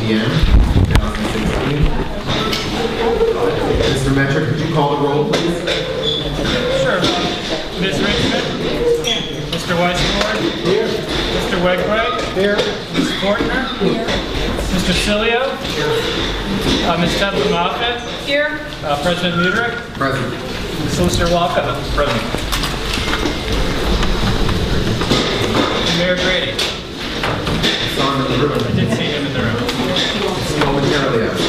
p.m. 2016. Mr. Metric, could you call the roll, please? Sure. Ms. Richmond? Mr. Weissenborn? Here. Mr. Wegweg? Here. Ms. Fortner? Here. Mr. Cilio? Here. Ms. Tebler-Moffett? Here. President Mudrick? Present. Solicitor Walker? Present. Mayor Grady? It's on in the room. I did see him in the room. Momentarily, yes.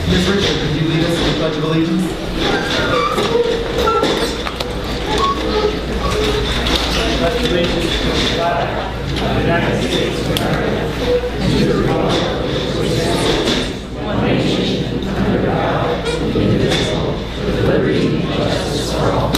Ms. Richmond, could you lead us in the Pledge of Allegiance? Pledge allegiance to the flag of the United States of America and to the republic which stands one nation under God, indivisible, with liberty and justice for all.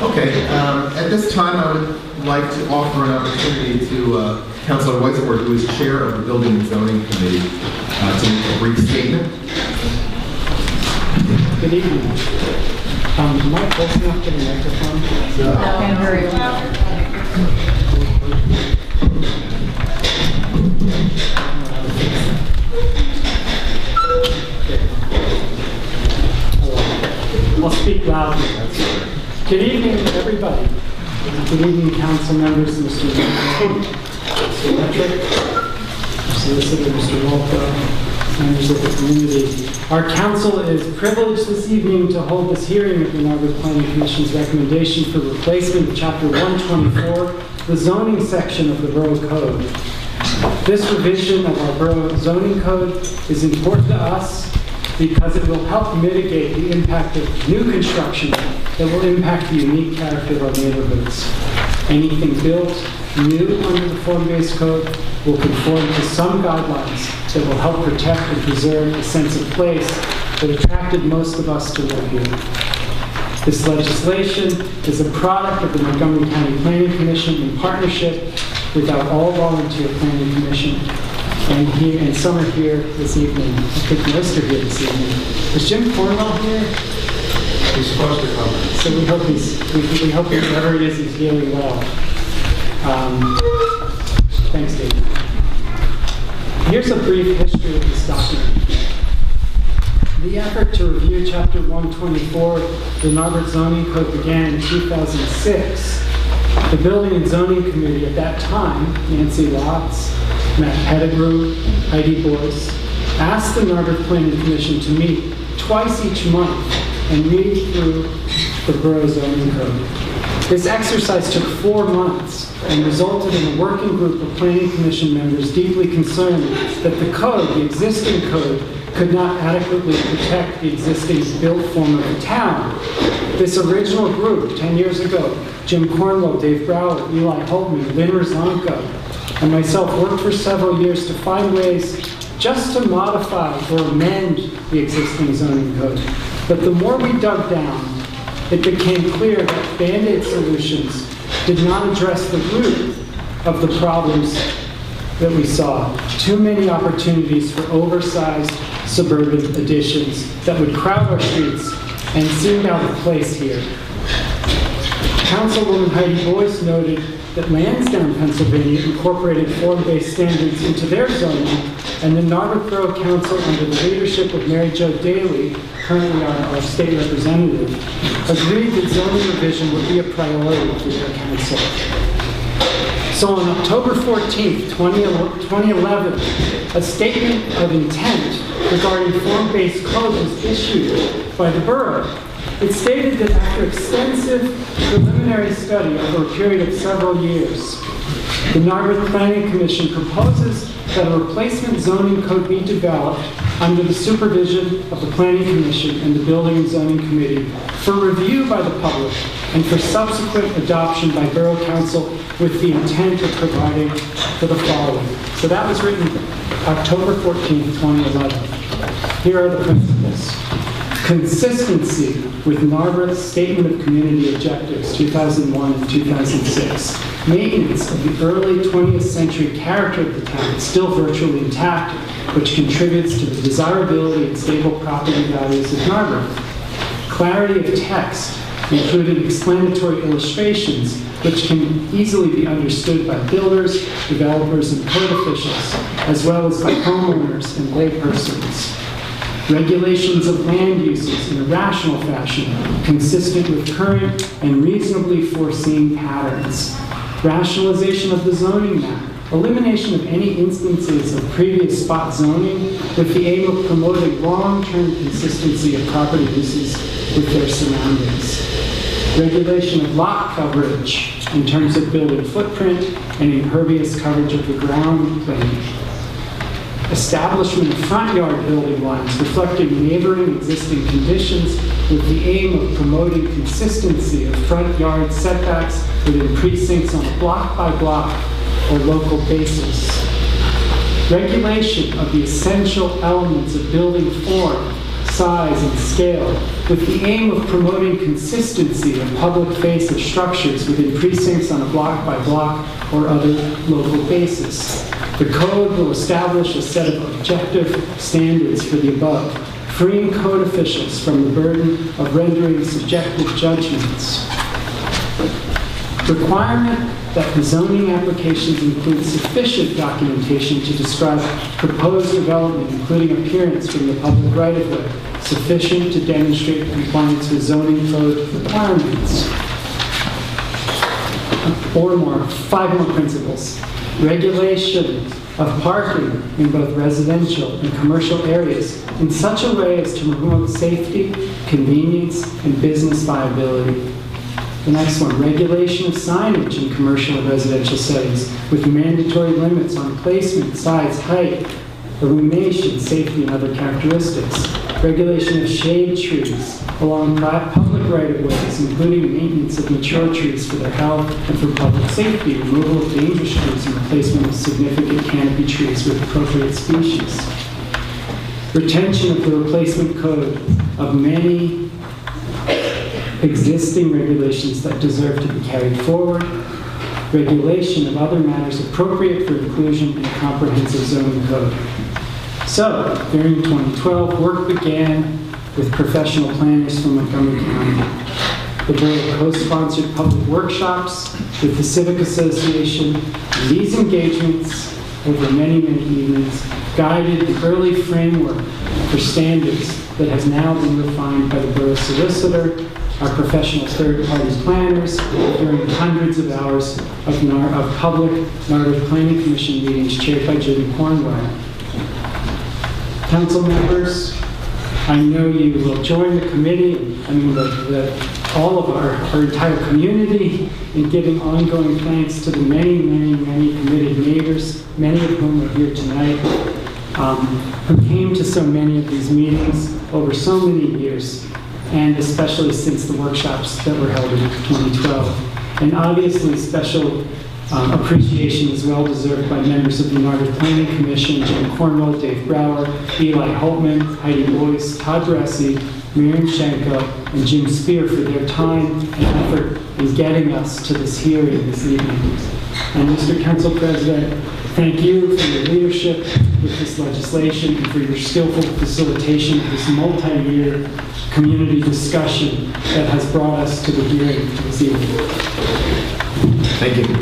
Okay, at this time I would like to offer an opportunity to Councilor Weissenborn, who is Chair of the Building and Zoning Committee, to make a brief statement. Good evening. Am I close enough to the microphone? No, very well. I'll speak loudly. Good evening, everybody. Good evening, council members, Mr. Metric, Solicitor, Mr. Walker, members of the community. Our council is privileged this evening to hold this hearing of the Narberth Planning Commission's recommendation for replacement of Chapter 124, the zoning section of the Borough Code. This revision of our Borough zoning code is important to us because it will help mitigate the impact of new construction that will impact the unique character of our neighborhoods. Anything built new under the form-based code will conform to some guidelines that will help protect and preserve the sense of place that attracted most of us to live here. This legislation is a product of the Montgomery County Planning Commission in partnership with our all-volunteer Planning Commission. And some are here this evening. I think most are here this evening. Is Jim Cornwell here? He's supposed to come. So we hope we hope whatever it is, he's healing well. Thanks, Dave. Here's a brief history of this document. The effort to review Chapter 124, the Narberth Zoning Code, began in 2006. The Building and Zoning Committee at that time, Nancy Lotz, Matt Pettigrew, Heidi Boyce, asked the Narberth Planning Commission to meet twice each month and read through the Borough Zoning Code. This exercise took 4 months and resulted in a working group of Planning Commission members deeply concerned that the code, the existing code, could not adequately protect the existing built form of the town. This original group, 10 years ago, Jim Cornwell, Dave Brower, Eli Holtman, Lynn Rizonko, and myself worked for several years to find ways just to modify or amend the existing zoning code. But the more we dug down, it became clear that Band-Aid solutions did not address the root of the problems that we saw. Too many opportunities for oversized suburban additions that would crowd our streets and seemed out of place here. Councilwoman Heidi Boyce noted that Lansdowne, Pennsylvania incorporated form-based standards into their zoning, and the Narberth Borough Council, under the leadership of Mary Jo Daly, currently our state representative, agreed that zoning revision would be a priority for their council. So on October 14th, 2011, a statement of intent regarding form-based code was issued by the borough. It stated that after extensive preliminary study over a period of several years, the Narberth Planning Commission proposes that a replacement zoning code be developed under the supervision of the Planning Commission and the Building and Zoning Committee for review by the public and for subsequent adoption by Borough Council with the intent of providing for the following. So that was written October 14th, 2011. Here are the principles. Consistency with Narberth's Statement of Community Objectives, 2001 and 2006. Maintenance of the early 20th century character of the town is still virtually intact, which contributes to the desirability and stable property values of Narberth. Clarity of text, including explanatory illustrations, which can easily be understood by builders, developers, and code officials, as well as by homeowners and laypersons. Regulations of land uses in a rational fashion, consistent with current and reasonably foreseen patterns. Rationalization of the zoning map, elimination of any instances of previous spot zoning with the aim of promoting long-term consistency of property uses with their surroundings. Regulation of lot coverage in terms of building footprint and impervious coverage of the ground plane. Establishment of front yard building lines reflecting neighboring existing conditions with the aim of promoting consistency of front yard setbacks within precincts on a block-by-block or local basis. Regulation of the essential elements of building form, size, and scale with the aim of promoting consistency of public face of structures within precincts on a block-by-block or other local basis. The code will establish a set of objective standards for the above, freeing code officials from the burden of rendering subjective judgments. Requirement that the zoning applications include sufficient documentation to describe proposed development, including appearance from the public right-of-way, sufficient to demonstrate compliance with zoning code requirements. Five more principles. Regulation of parking in both residential and commercial areas in such a way as to promote safety, convenience, and business viability. The next one, regulation of signage in commercial and residential settings with mandatory limits on placement, size, height, illumination, safety, and other characteristics. Regulation of shade trees along public right-of-ways, including maintenance of mature trees for their health and for public safety, removal of dangerous trees, and replacement of significant canopy trees with appropriate species. Retention of the replacement code of many existing regulations that deserve to be carried forward. Regulation of other matters appropriate for inclusion in a comprehensive zoning code. So, during 2012, work began with professional planners from Montgomery County. The Borough co-sponsored public workshops with the Civic Association, and these engagements over many, many evenings guided the early framework for standards that has now been refined by the Borough Solicitor, our professional third-party planners, during hundreds of hours of public Narberth Planning Commission meetings chaired by Jim Cornwell. Council members, I know you will join the committee, all of our entire community in giving ongoing thanks to the many, many, many committed neighbors, many of whom are here tonight, who came to so many of these meetings over so many years, and especially since the workshops that were held in 2012. And obviously special appreciation is well deserved by members of the Narberth Planning Commission, Jim Cornwell, Dave Brower, Eli Holtman, Heidi Boyce, Todd Bressi, Miriam Schenko, and Jim Spear for their time and effort in getting us to this hearing this evening. And Mr. Council President, thank you for your leadership with this legislation and for your skillful facilitation of this multi-year community discussion that has brought us to the hearing this evening. Thank you.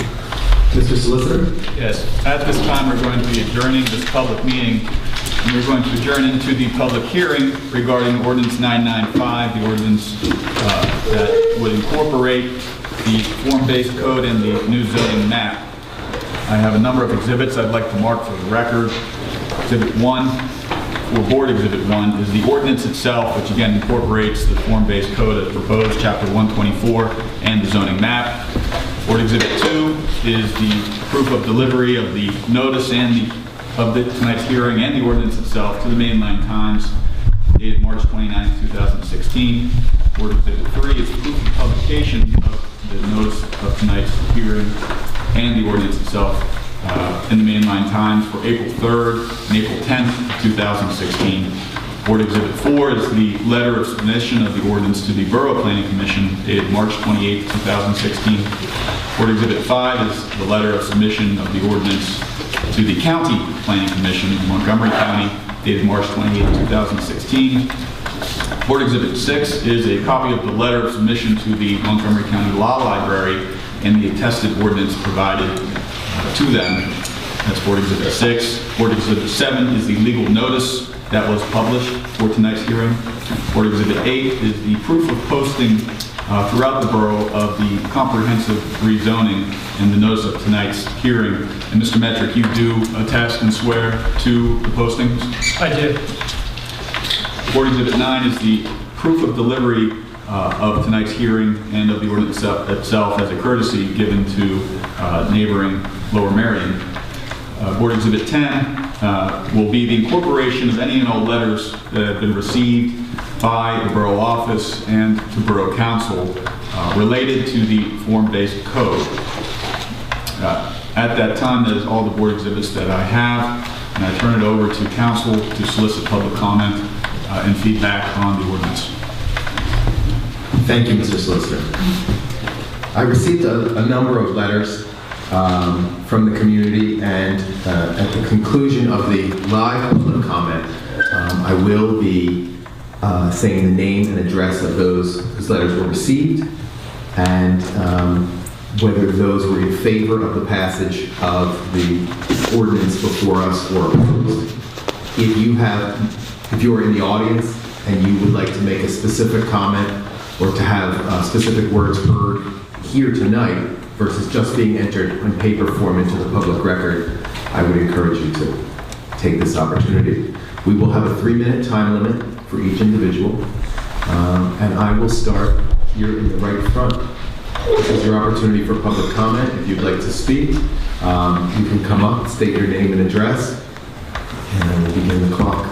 Mr. Solicitor? Yes. At this time, we're going to be adjourning this public meeting, and we're going to adjourn into the public hearing regarding Ordinance 995, the ordinance that would incorporate the form-based code and the new zoning map. I have a number of exhibits I'd like to mark for the record. Exhibit 1, or Board Exhibit 1, is the ordinance itself, which again incorporates the form-based code as proposed, Chapter 124, and the zoning map. Board Exhibit 2 is the proof of delivery of the notice and of tonight's hearing and the ordinance itself to the Mainline Times, dated March 29, 2016. Board Exhibit 3 is proof of publication of the notice of tonight's hearing and the ordinance itself in the Mainline Times for April 3rd and April 10th, 2016. Board Exhibit 4 is the letter of submission of the ordinance to the Borough Planning Commission dated March 28, 2016. Board Exhibit 5 is the letter of submission of the ordinance to the County Planning Commission in Montgomery County dated March 28, 2016. Board Exhibit 6 is a copy of the letter of submission to the Montgomery County Law Library and the attested ordinance provided to them. That's Board Exhibit 6. Board Exhibit 7 is the legal notice that was published for tonight's hearing. Board Exhibit 8 is the proof of posting throughout the borough of the comprehensive rezoning and the notice of tonight's hearing. And Mr. Metrick, you do attest and swear to the postings? I do. Board Exhibit 9 is the proof of delivery of tonight's hearing and of the ordinance itself as a courtesy given to neighboring Lower Merion. Board Exhibit 10 will be the incorporation of any and all letters that have been received by the borough office and to borough council related to the form-based code. At that time, that is all the board exhibits that I have, and I turn it over to council to solicit public comment and feedback on the ordinance. Thank you, Mr. Solicitor. I received a number of letters from the community, and at the conclusion of the live public comment, I will be saying the name and address of those whose letters were received, and whether those were in favor of the passage of the ordinance before us or opposed. If you are in the audience and you would like to make a specific comment or to have specific words heard here tonight versus just being entered in paper form into the public record, I would encourage you to take this opportunity. We will have a 3-minute time limit for each individual, and I will start here in the right front. This is your opportunity for public comment. If you'd like to speak, you can come up, state your name and address, and then we'll begin the clock.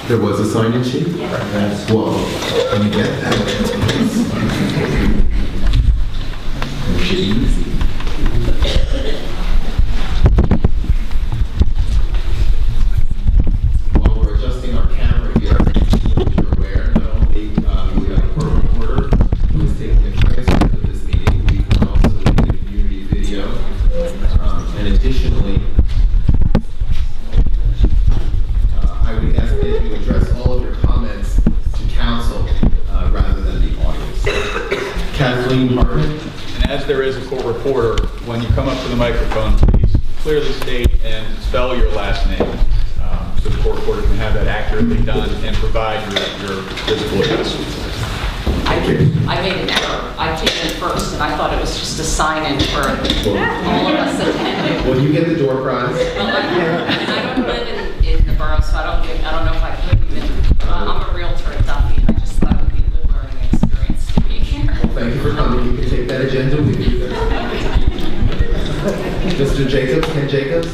There was a sign-in sheet? Yes. Whoa, let me get that. Easy. While we're adjusting our camera here, if you're aware, not only we have a court reporter who is taking a transcript of this meeting, we can also do the community video. And additionally, I would ask that you address all of your comments to council rather than the audience. Kathleen Hartman. And as there is a court reporter, when you come up to the microphone, please clearly state and spell your last name so the court reporter can have that accurately done and provide your physical address. I made an error. I came in first, and I thought it was just a sign-in for all of us attending. Well, you get the door prize. I don't live in the borough, so I don't know if I could even. I'm a realtor at Duffy, and I just thought it would be a good learning experience to be here. Well, thank you for coming. You can take that agenda with you. Mr. Jacobs, Ken Jacobs.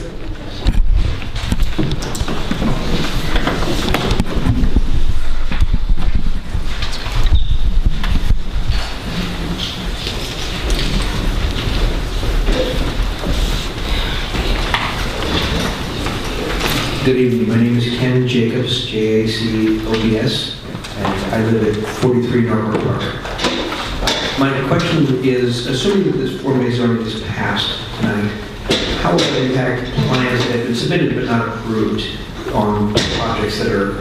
Good evening. My name is Ken Jacobs, J-A-C-O-B-S, and I live at 43 Narberth Park. My question is, assuming that this form-based zoning is passed tonight, how will it impact plans that have been submitted but not approved on projects that are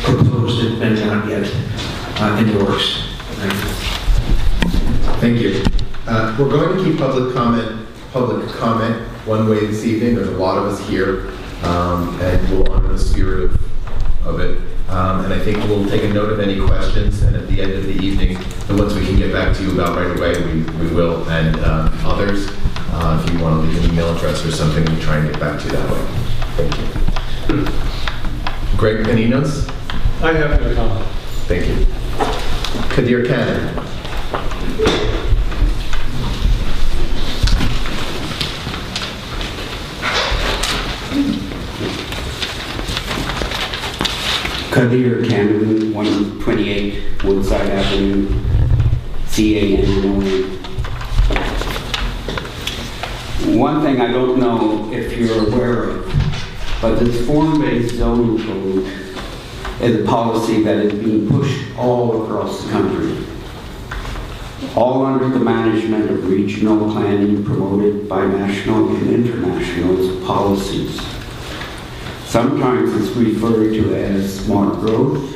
proposed and not yet in the works? Thank you. We're going to keep public comment one way this evening. There's a lot of us here. And we'll honor the spirit of it. And I think we'll take a note of any questions, and at the end of the evening, the ones we can get back to you about right away, we will. And others, if you want to leave an email address or something, we'll try and get back to you that way. Thank you. Greg Paninos? I have no comment. Thank you. Kadir Khan? Kadir Cameron, 128 Woodside Avenue, CAN. One thing I don't know if you're aware of, but this form-based zoning code is a policy that is being pushed all across the country, all under the management of regional planning promoted by national and international policies. Sometimes it's referred to as smart growth,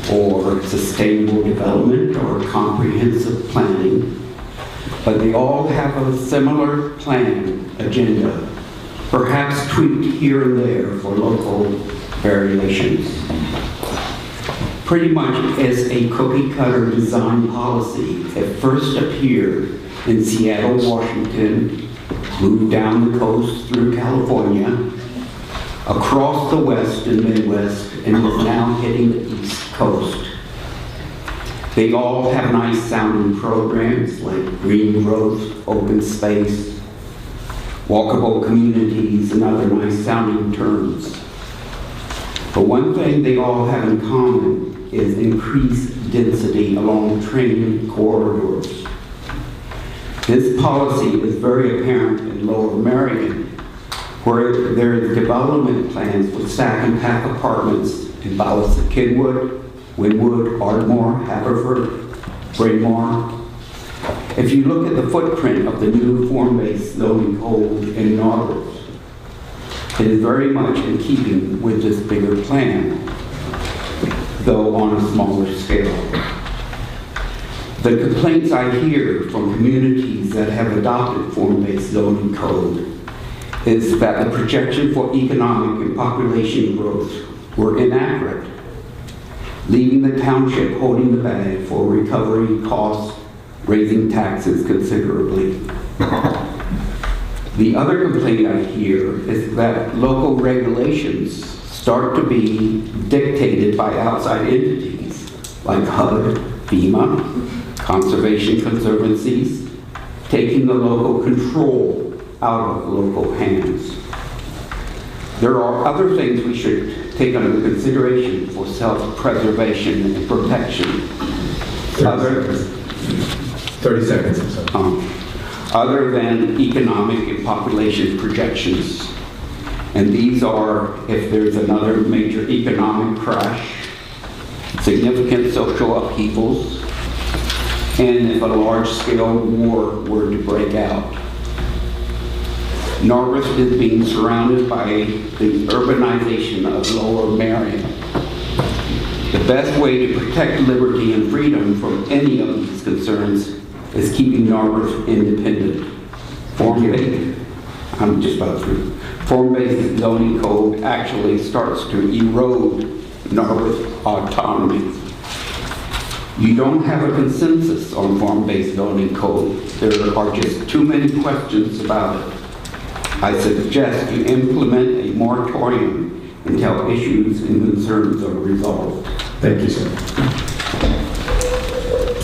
or sustainable development, or comprehensive planning, but they all have a similar plan agenda, perhaps tweaked here and there for local variations. Pretty much as a cookie-cutter design policy, it first appeared in Seattle, Washington, moved down the coast through California, across the West and Midwest, and is now hitting the East Coast. They all have nice sounding programs like green growth, open space, walkable communities, and other nice sounding terms. But one thing they all have in common is increased density along train corridors. This policy is very apparent in Lower Merion, where there is development plans for stack and pack apartments in Ballas of Kenwood, Wynwood, Ardmore, Haverford, Braemar. If you look at the footprint of the new form-based zoning code in Narberth, it is very much in keeping with this bigger plan, though on a smaller scale. The complaints I hear from communities that have adopted form-based zoning code is that the projection for economic and population growth were inaccurate, leaving the township holding the bag for recovery costs, raising taxes considerably. The other complaint I hear is that local regulations start to be dictated by outside entities like HUD, FEMA, Conservation Conservancies, taking the local control out of local hands. There are other things we should take under consideration for self-preservation and protection. 30 seconds or so. Other than economic and population projections. And these are if there's another major economic crash, significant social upheavals, and if a large-scale war were to break out. Narberth is being surrounded by the urbanization of Lower Merion. The best way to protect liberty and freedom from any of these concerns is keeping Narberth independent. Form-based zoning code actually starts to erode Narberth autonomy. You don't have a consensus on form-based zoning code. There are just too many questions about it. I suggest you implement a moratorium until issues and concerns are resolved. Thank you, sir.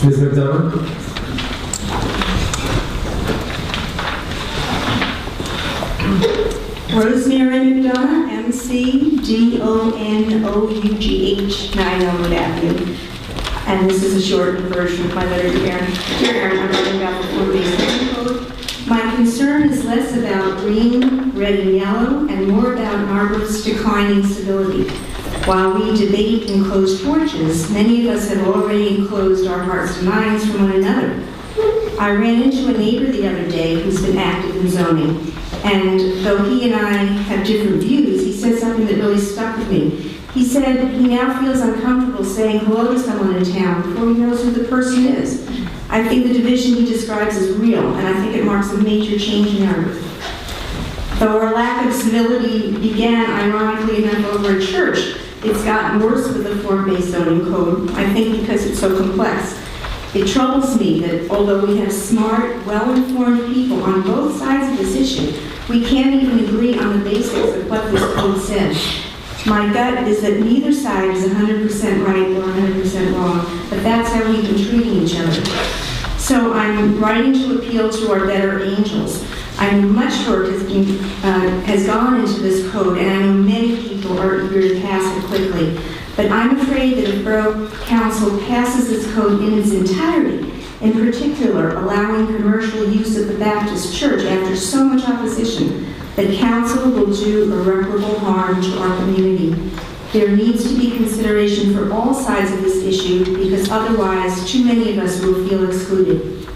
Ms. McDonough? Rosemary McDonough, McDonough, 9 Elmwood Avenue. And this is a shortened version of my letter to Aaron. Dear Aaron, I'm writing about the form-based zoning code. My concern is less about green, red, and yellow, and more about Narberth's declining civility. While we debate enclosed porches, many of us have already enclosed our hearts and minds from one another. I ran into a neighbor the other day who's been active in zoning, and though he and I have different views, he said something that really stuck with me. He said he now feels uncomfortable saying hello to someone in town before he knows who the person is. I think the division he describes is real, and I think it marks a major change in Narberth. Though our lack of civility began, ironically enough, over a church, it's gotten worse with the form-based zoning code, I think because it's so complex. It troubles me that although we have smart, well-informed people on both sides of this issue, we can't even agree on the basics of what this code says. My gut is that neither side is 100% right or 100% wrong, but that's how we've been treating each other. So I'm writing to appeal to our better angels. I know much work has gone into this code, and I know many people are eager to pass it quickly. But I'm afraid that if Borough Council passes this code in its entirety, In particular, allowing commercial use of the Baptist church after so much opposition, the council will do irreparable harm to our community. There needs to be consideration for all sides of this issue because otherwise too many of us will feel excluded.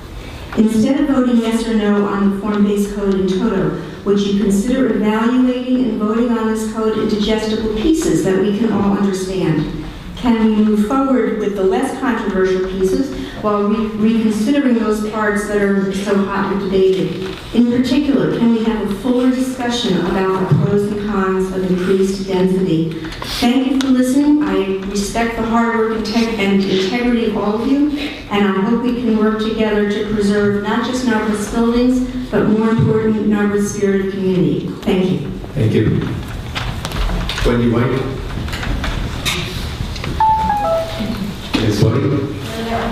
Instead of voting yes or no on the form-based code in toto, would you consider evaluating and voting on this code in digestible pieces that we can all understand? Can we move forward with the less controversial pieces while reconsidering those parts that are so hotly debated? In particular, can we have a fuller discussion about the pros and cons of increased density? Thank you for listening. I respect the hard work and integrity of all of you, and I hope we can work together to preserve not just Narberth's buildings, but more important, Narberth's spirit of community. Thank you. Thank you. Wendy White? Ms. White?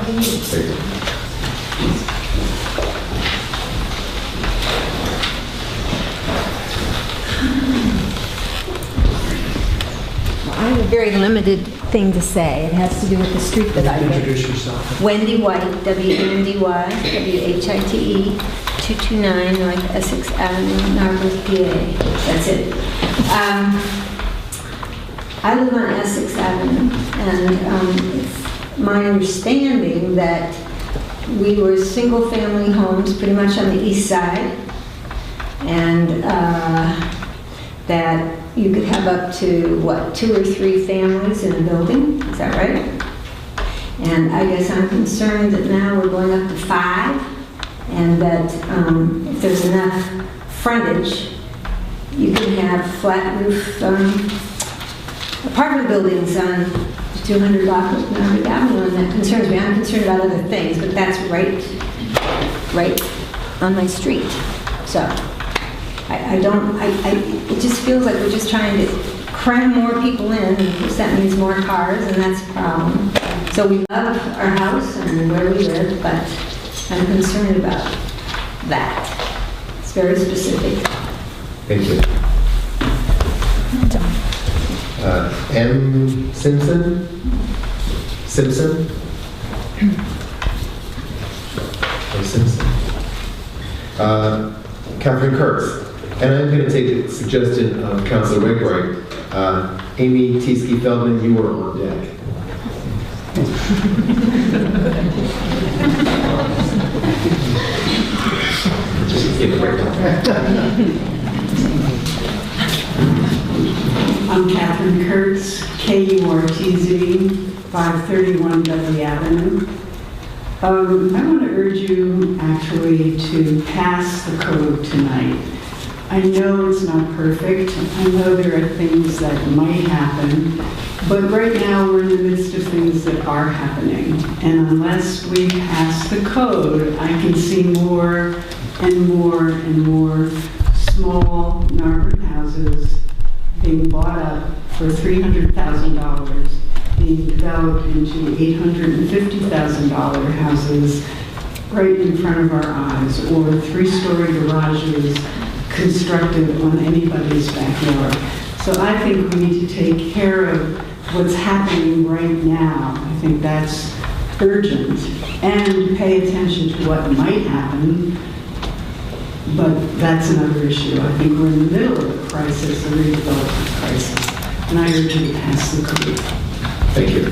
Thank you. I have a very limited thing to say. It has to do with the street that I live. Introduce yourself. Wendy White, W-E-N-D-Y, W-H-I-T-E, 229 North Essex Avenue, Narberth, PA. That's it. I live on Essex Avenue, and it's my understanding that we were single-family homes pretty much on the east side, and that you could have up to, what, 2 or 3 families in a building, is that right? And I guess I'm concerned that now we're going up to 5, and that if there's enough frontage, you can have flat roof apartment buildings on 200 block of Narberth Avenue, and that concerns me. I'm concerned about other things, but that's right on my street. So it just feels like we're just trying to cram more people in, and of course that means more cars, and that's a problem. So we love our house and where we live, but I'm concerned about that. It's very specific. Thank you. M. Simpson? Simpson? Or Simpson? Catherine Kurtz. And I'm going to take the suggestion of Councilor Wainwright. Amy Tieske-Feldman, you were on deck. Just give it right now. I'm Catherine Kurtz, K-U-R-T-Z, 531 Dudley Avenue. I want to urge you actually to pass the code tonight. I know it's not perfect. I know there are things that might happen, but right now we're in the midst of things that are happening. And unless we pass the code, I can see more and more and more small Narberth houses being bought up for $300,000, being developed into $850,000 houses right in front of our eyes, or 3-story garages constructed on anybody's backyard. So I think we need to take care of what's happening right now. I think that's urgent, and pay attention to what might happen. But that's another issue. I think we're in the middle of a crisis, a redevelopment crisis, and I urge you to pass the code. Thank you.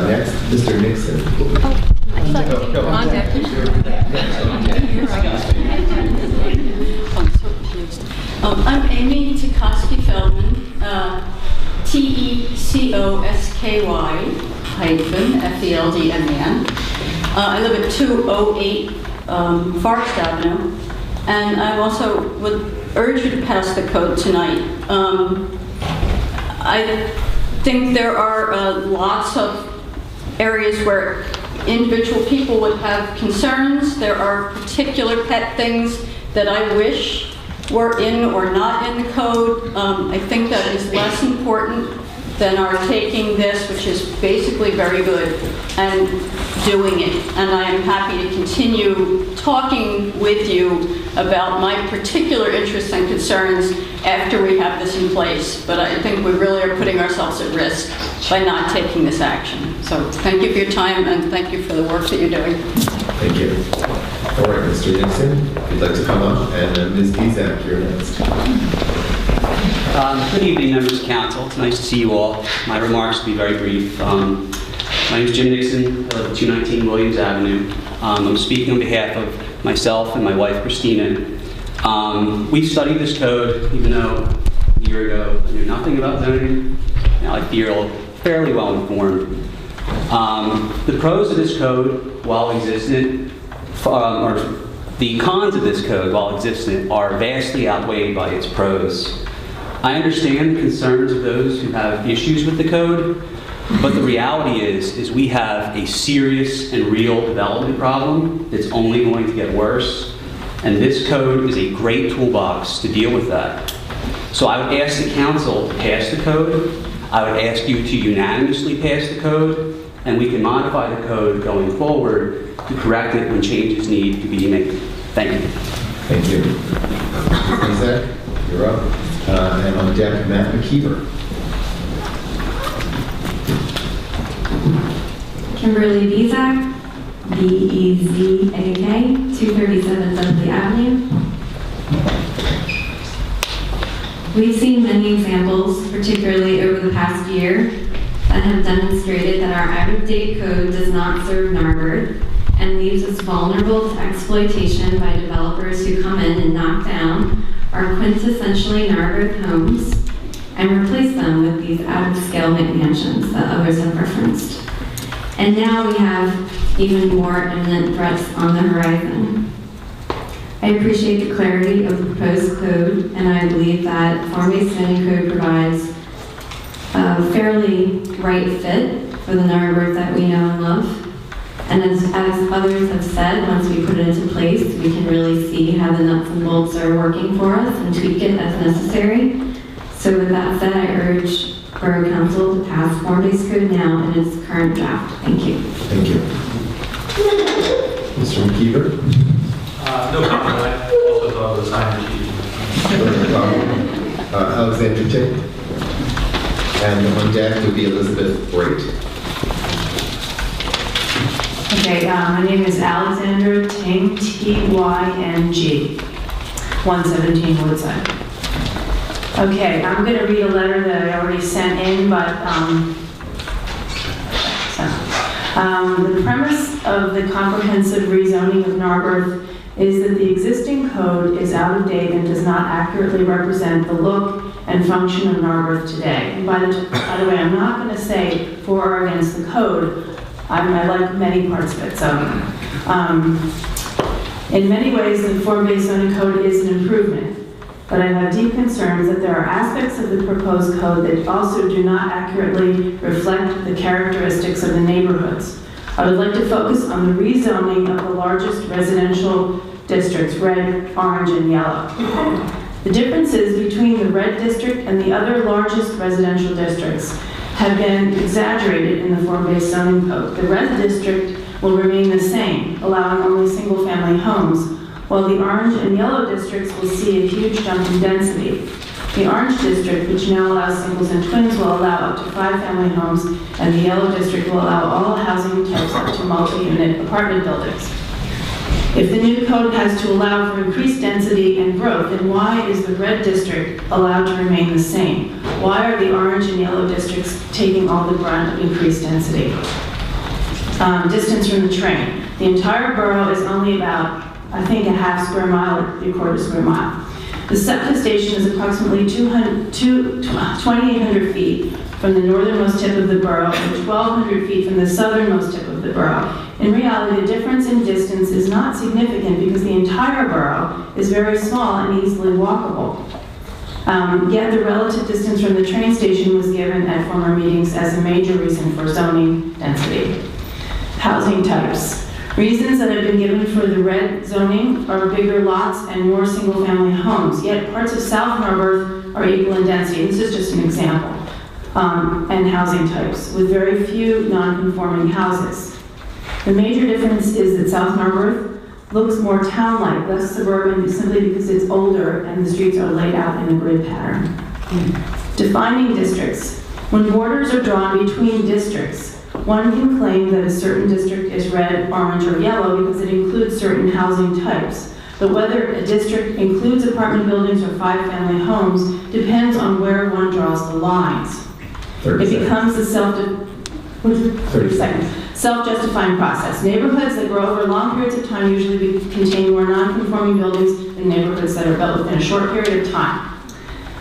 Next, Mr. Nixon. I'd like to contact you. I'm so confused. I'm Amy Tieske-Feldman, T-E-C-O-S-K-Y-F-E-L-D-M-A-N. I live at 208 Forest Avenue, and I also would urge you to pass the code tonight. I think there are lots of areas where individual people would have concerns. There are particular pet things that I wish were in or not in the code. I think that is less important than our taking this, which is basically very good, and doing it. And I am happy to continue talking with you about my particular interests and concerns after we have this in place. But I think we really are putting ourselves at risk by not taking this action. So So thank you for your time, and thank you for the work that you're doing. Thank you. All right, Mr. Nixon, if you'd like to come up, and Ms. Bizak, you're next. Good evening, members of council. It's nice to see you all. My remarks will be very brief. My name is Jim Nixon. I live at 219 Williams Avenue. I'm speaking on behalf of myself and my wife, Christina. We studied this code, even though a year ago I knew nothing about zoning. Now I feel fairly well informed. The pros of this code, while existent, or the cons of this code, while existent, are vastly outweighed by its pros. I understand the concerns of those who have issues with the code, but the reality is we have a serious and real development problem that's only going to get worse, and this code is a great toolbox to deal with that. So I would ask the council to pass the code. I would ask you to unanimously pass the code, and we can modify the code going forward to correct it when changes need to be made. Thank you. Thank you. Ms. Bizak, you're up. And on deck, Matt McKeever. Kimberly Bizak, B-E-Z-A-K, 237 Dudley Avenue. We've seen many examples, particularly over the past year, that have demonstrated that our out-of-date code does not serve Narberth and leaves us vulnerable to exploitation by developers who come in and knock down our quintessentially Narberth homes and replace them with these out-of-scale McMansions that others have referenced. And now we have even more imminent threats on the horizon. I appreciate the clarity of the proposed code, and I believe that form-based zoning code provides a fairly right fit for the Narberth that we know and love. And as others have said, once we put it into place, we can really see how the nuts and bolts are working for us and tweak it as necessary. So with that said, I urge Borough Council to pass form-based code now in its current draft. Thank you. Thank you. Mr. McKeever? No comment. I also thought it was high. Alexander Tick. And on deck would be Elizabeth Brait. Okay, my name is Alexander Ting, T-Y-N-G, 117 Woodside. Okay, I'm going to read a letter that I already sent in, but the premise of the comprehensive rezoning of Narberth is that the existing code is out of date and does not accurately represent the look and function of Narberth today. And by the way, I'm not going to say for or against the code. I like many parts of it. So, in many ways, the form-based zoning code is an improvement. But I have deep concerns that there are aspects of the proposed code that also do not accurately reflect the characteristics of the neighborhoods. I would like to focus on the rezoning of the largest residential districts, red, orange, and yellow. The differences between the red district and the other largest residential districts have been exaggerated in the form-based zoning code. The red district will remain the same, allowing only single-family homes, while the orange and yellow districts will see a huge jump in density. The orange district, which now allows singles and twins, will allow up to 5-family homes, and the yellow district will allow all housing types up to multi-unit apartment buildings. If the new code has to allow for increased density and growth, then why is the red district allowed to remain the same? Why are the orange and yellow districts taking all the brunt of increased density? Distance from the train. The entire borough is only about, I think, a half square mile or 3/4 square mile. The SEPTA station is approximately 2,800 feet from the northernmost tip of the borough and 1,200 feet from the southernmost tip of the borough. In reality, the difference in distance is not significant because the entire borough is very small and easily walkable. Yet the relative distance from the train station was given at former meetings as a major reason for zoning density. Housing types. Reasons that have been given for the red zoning are bigger lots and more single-family homes, yet parts of South Narberth are equal in density. This is just an example. And housing types, with very few non-conforming houses. The major difference is that South Narberth looks more town-like, less suburban, simply because it's older and the streets are laid out in a grid pattern. Defining districts. When borders are drawn between districts, one can claim that a certain district is red, orange, or yellow because it includes certain housing types. But whether a district includes apartment buildings or 5-family homes depends on where one draws the lines. It becomes a self-justifying process. Neighborhoods that grow over long periods of time usually contain more non-conforming buildings than neighborhoods that are built within a short period of time.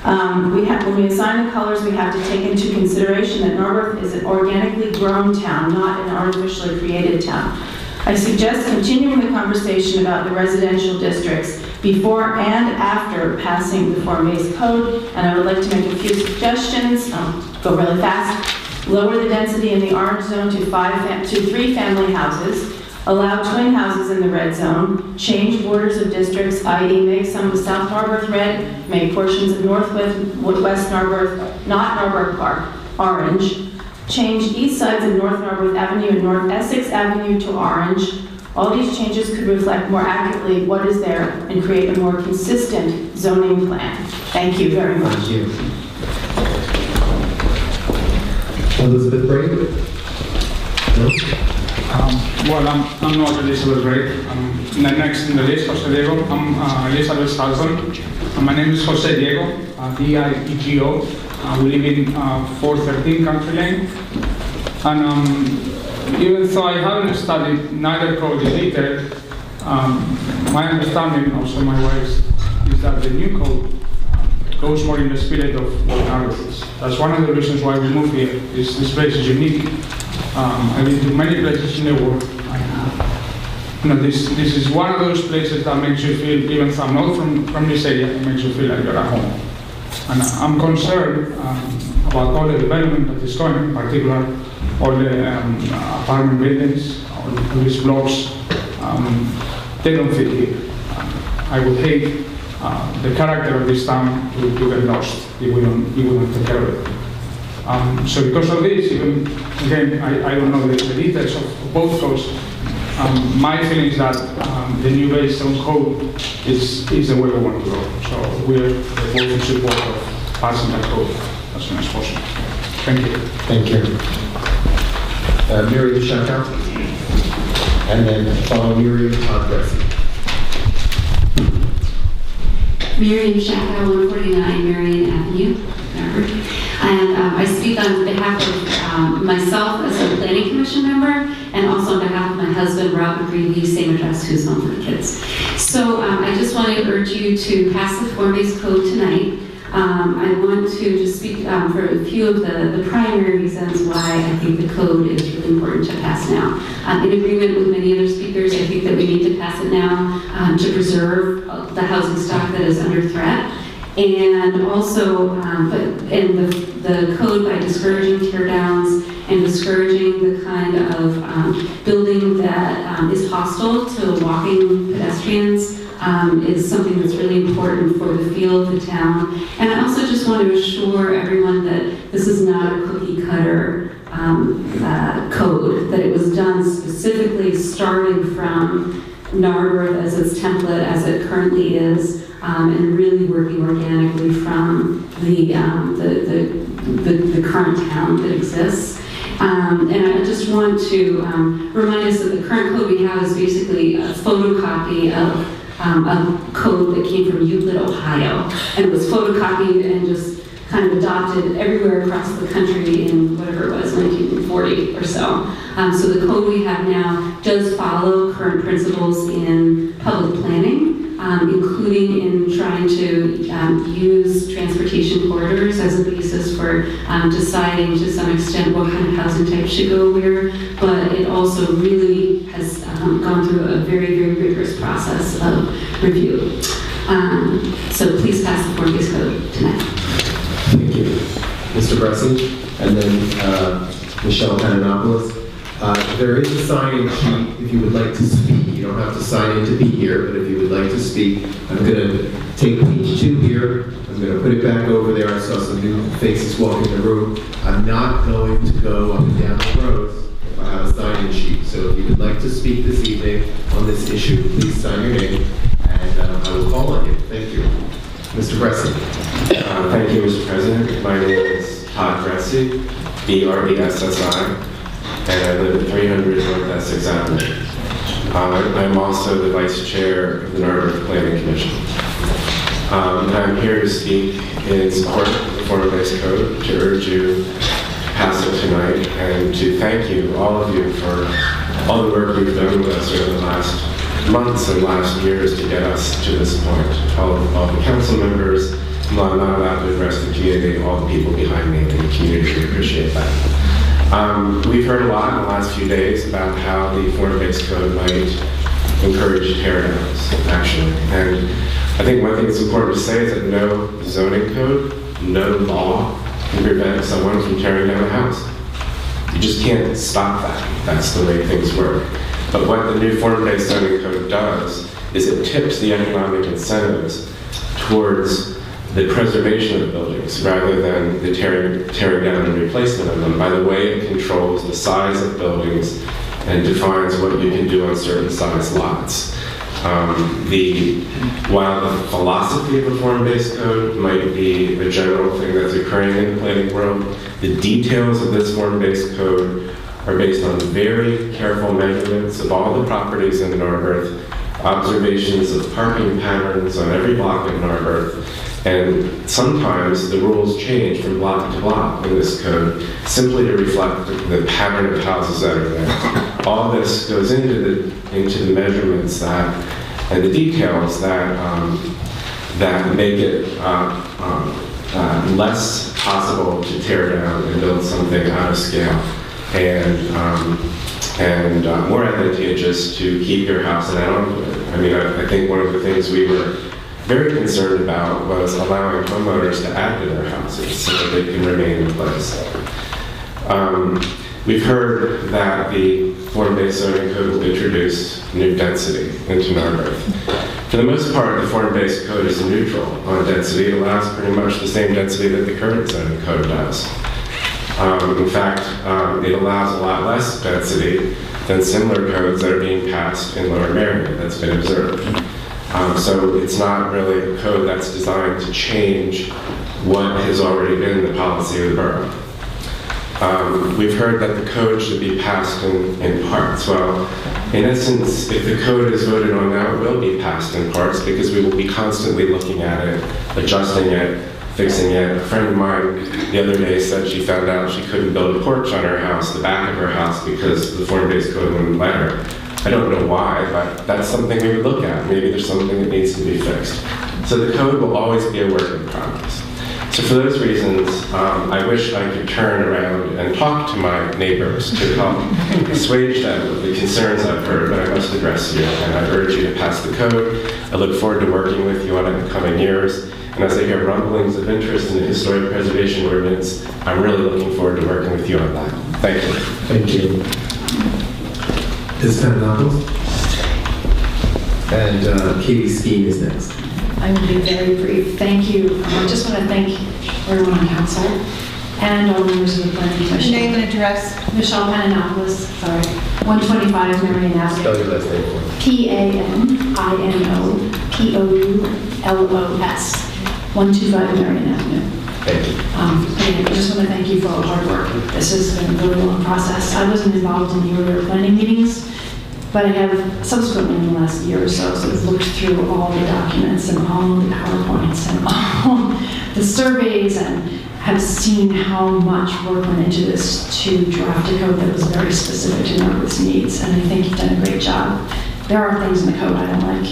When we assign the colors, we have to take into consideration that Narberth is an organically grown town, not an artificially created town. I suggest continuing the conversation about the residential districts before and after passing the form-based code, and I would like to make a few suggestions. I'll go really fast. Lower the density in the orange zone to 3-family houses. Allow twin houses in the red zone. Change borders of districts, i.e. make some of South Narberth red, make portions of West Narberth, not Narberth Park, orange. Change east sides of North Narberth Avenue and North Essex Avenue to orange. All these changes could reflect more accurately what is there and create a more consistent zoning plan. Thank you very much. Thank you. Elizabeth Bray? No? Well, I'm not Elizabeth Bray. I'm next in the list, Jose Diego. I'm Elizabeth Salson. My name is Jose Diego, D-I-E-G-O. We live in 413 Country Lane. And even though I haven't studied neither code in detail, my understanding, also my wife's, is that the new code goes more in the spirit of Narberth. That's one of the reasons why we moved here. This place is unique. I've been to many places in the world. This is one of those places that makes you feel, even if I'm not from this area, it makes you feel like you're at home. And I'm concerned about all the development that is going, in particular, all the apartment buildings, all these blocks. They don't fit here. I would hate the character of this town to get lost if we don't take care of it. So because of this, even again, I don't know the details of both codes. My feeling is that the new base zone code is the way we want to go. So we're both in support of passing that code as soon as possible. Thank you. Thank you. Miriam Shaka, and then follow Miriam Andres. Miriam Shaka, 149 Marion Avenue, Narberth. And I speak on behalf of myself as a planning commission member, and also on behalf of my husband, Rob McGreevy, same address, who's home for the kids. So I just want to urge you to pass the form-based code tonight. I want to just speak for a few of the primary reasons why I think the code is really important to pass now. In agreement with many other speakers, I think that we need to pass it now to preserve the housing stock that is under threat. And also, the code by discouraging tear downs and discouraging the kind of building that is hostile to walking pedestrians is something that's really important for the feel of the town. And I also just want to assure everyone that this is not a cookie cutter code, that it was done specifically starting from Narberth as its template as it currently is, and really working organically from the current town that exists. And I just want to remind us that the current code we have is basically a photocopy of a code that came from Euclid, Ohio, and it was photocopied and just kind of adopted everywhere across the country in whatever it was, 1940 or so. So the code we have now does follow current principles in public planning, including in trying to use transportation corridors as a basis for deciding to some extent what kind of housing type should go where, but it also really has gone through a very, very rigorous process of review. So please pass the form-based code tonight. Thank you. Mr. Bresson, and then Michelle Pananopoulos. There is a sign-in sheet if you would like to speak. You don't have to sign in to be here, but if you would like to speak, I'm going to take page 2 here. I'm going to put it back over there. I saw some new faces walk in the room. I'm not going to go up and down the rows if I have a sign-in sheet. So if you would like to speak this evening on this issue, please sign your name, and I will call on you. Thank you. Mr. Bresson. Thank you, Mr. President. My name is Todd Bresson, B-R-E-S-S-I. and I live at 300 North Essex Avenue. I'm also the vice chair of the Narberth Planning Commission. And I'm here to speak in support of the form-based code, to urge you to pass it tonight, and to thank you, all of you, for all the work you've done with us over the last months and last years to get us to this point. All the council members, I'm not allowed to address the community, all the people behind me in the community, we appreciate that. We've heard a lot in the last few days about how the form-based code might encourage tear-downs, actually. And I think one thing that's important to say is that no zoning code, no law can prevent someone from tearing down a house. You just can't stop that. That's the way things work. But what the new form-based zoning code does is it tips the economic incentives towards the preservation of buildings rather than the tearing down and replacement of them by the way it controls the size of buildings and defines what you can do on certain size lots. While the philosophy of a form-based code might be a general thing that's occurring in the planning world, the details of this form-based code are based on very careful measurements of all the properties in Narberth, observations of parking patterns on every block in Narberth, and sometimes the rules change from block to block in this code simply to reflect the pattern of houses that are there. All this goes into the measurements and the details that make it less possible to tear down and build something out of scale, and more advantageous to keep your house and add on to it. I mean, I think one of the things we were very concerned about was allowing homeowners to add to their houses so that they can remain in place. We've heard that the form-based zoning code will introduce new density into Narberth. For the most part, the form-based code is neutral on density. It allows pretty much the same density that the current zoning code does. In fact, it allows a lot less density than similar codes that are being passed in Lower Merion that's been observed. So it's not really a code that's designed to change what has already been the policy of the borough. We've heard that the code should be passed in parts. Well, in essence, if the code is voted on now, it will be passed in parts because we will be constantly looking at it, adjusting it, fixing it. A friend of mine the other day said she found out she couldn't build a porch on her house, the back of her house, because the form-based code wouldn't let her. I don't know why, but that's something we would look at. Maybe there's something that needs to be fixed. So the code will always be a work in progress. So for those reasons, I wish I could turn around and talk to my neighbors to help assuage them of the concerns I've heard, but I must address you, and I urge you to pass the code. I look forward to working with you on it in the coming years. And as I hear rumblings of interest in the historic preservation ordinance, I'm really looking forward to working with you on that. Thank you. Thank you. Ms. Panagopoulos? And Katie Skeen is next. I will be very brief. Thank you. I just want to thank everyone on council and all members of the planning commission. Name and address. Michelle Panagopoulos, sorry. 125 Marion Avenue. Spell your last name for me. P-A-N-I-N-O-P-O-U-L-O-S. 125 Marion Avenue. Thank you. Again, I just want to thank you for all the hard work. This has been a really long process. I wasn't involved in the earlier planning meetings, but I have subsequently in the last year or so sort of looked through all the documents and all the PowerPoints and all the surveys and have seen how much work went into this to draft a code that was very specific to Narberth's needs, and I think you've done a great job. There are things in the code I don't like.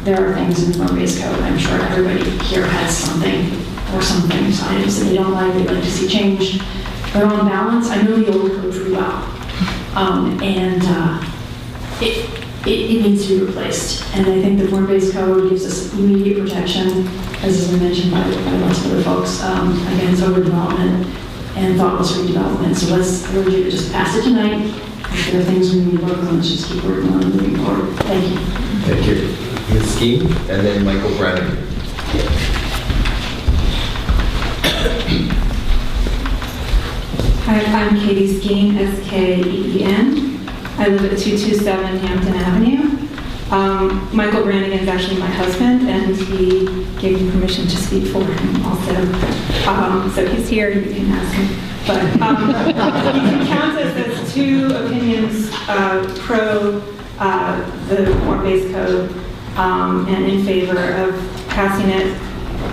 There are things in the form-based code. I'm sure everybody here has something or some things, items that they don't like, they'd like to see changed. But on balance, I know the old code pretty well. It needs to be replaced. And I think the form-based code gives us immediate protection, as has been mentioned by lots of other folks, against overdevelopment and thoughtless redevelopment. So let's urge you to just pass it tonight. If there are things we need to work on, let's just keep working on and moving forward. Thank you. Thank you. Ms. Skeen, and then Michael Brannigan. Hi, I'm Katie Skeen, S-K-E-E-N. I live at 227 Hampton Avenue. Michael Brannigan is actually my husband, and he gave me permission to speak for him also. So he's here, you can ask him. But you can count this as two opinions pro the form-based code and in favor of passing it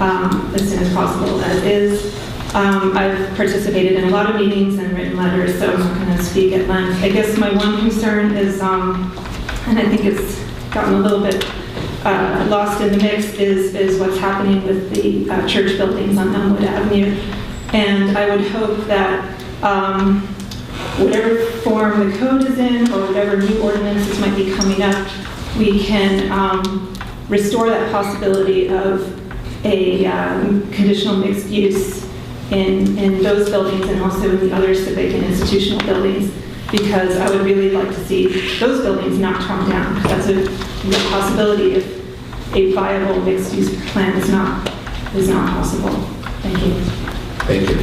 as soon as possible as is. I've participated in a lot of meetings and written letters, so I'm not going to speak at length. I guess my one concern is, and I think it's gotten a little bit lost in the mix, is what's happening with the church buildings on Elmwood Avenue. And I would hope that whatever form the code is in, or whatever new ordinances might be coming up, we can restore that possibility of a conditional mixed use in those buildings and also in the other civic and institutional buildings, because I would really like to see those buildings not torn down, because that's a real possibility if a viable mixed use plan is not possible. Thank you. Thank you.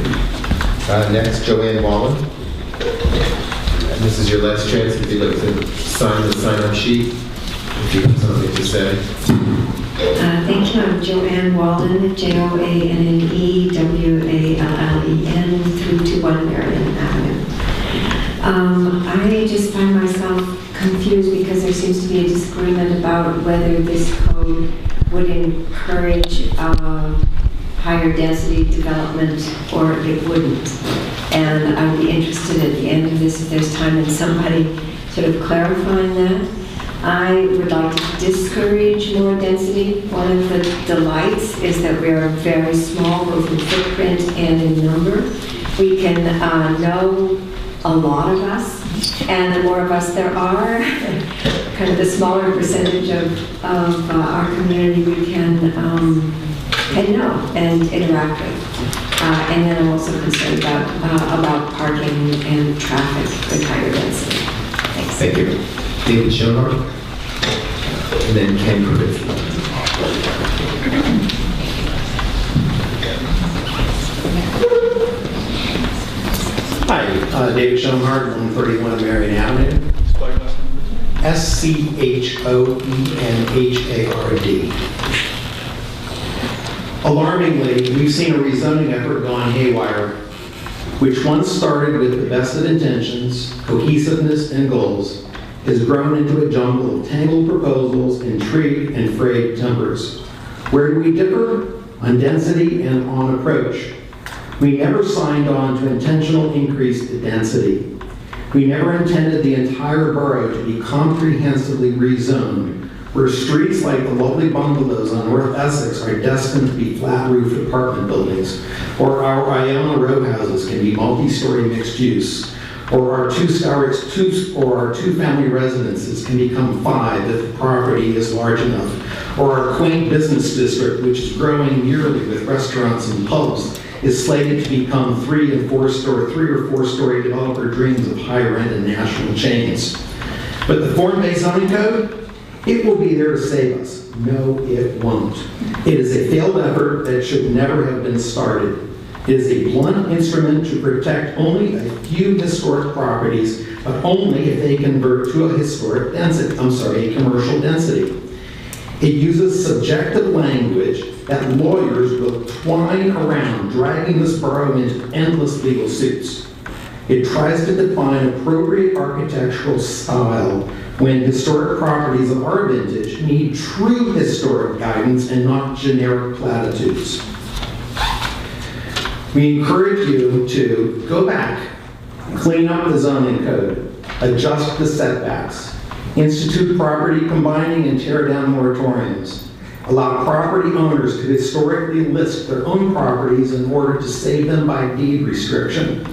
Next, Joanne Wallen. And this is your last chance if you'd like to sign the sign-up sheet, if you have something to say. Thank you. I'm Joanne Walden, Joanne Wallen, 321 Marion Avenue. I just find myself confused because there seems to be a disagreement about whether this code would encourage higher density development or it wouldn't. And I would be interested at the end of this, if there's time, in somebody sort of clarifying that. I would like to discourage more density. One of the delights is that we are very small, both in footprint and in number. We can know a lot of us, and the more of us there are, kind of the smaller percentage of our community we can know and interact with. And then I'm also concerned about parking and traffic with higher density. Thanks. Thank you. David Schoenhardt, and then Ken Kravitsky. Hi, David Schoenhardt, 131 Marion Avenue. Schoenhard. Alarmingly, we've seen a rezoning effort gone haywire, which once started with the best of intentions, cohesiveness, and goals, has grown into a jungle of tangled proposals and intrigue and frayed tempers. Where do we differ? On density and on approach. We never signed on to intentional increased density. We never intended the entire borough to be comprehensively rezoned, where streets like the lovely bungalows on North Essex are destined to be flat-roofed apartment buildings, or our Iona row houses can be multi-story mixed use, or our two-family residences can become 5 if the property is large enough, or our quaint business district, which is growing yearly with restaurants and pubs, is slated to become 3 or 4 story developer dreams of high rent and national chains. But the form-based zoning code, it will be there to save us. No, it won't. It is a failed effort that should never have been started. It is a blunt instrument to protect only a few historic properties, but only if they convert to a commercial density. It uses subjective language that lawyers will twine around, dragging this borough into endless legal suits. It tries to define appropriate architectural style when historic properties of our vintage need true historic guidance and not generic platitudes. We encourage you to go back, clean up the zoning code, adjust the setbacks, institute property combining and tear down moratoriums, allow property owners to historically list their own properties in order to save them by deed restriction,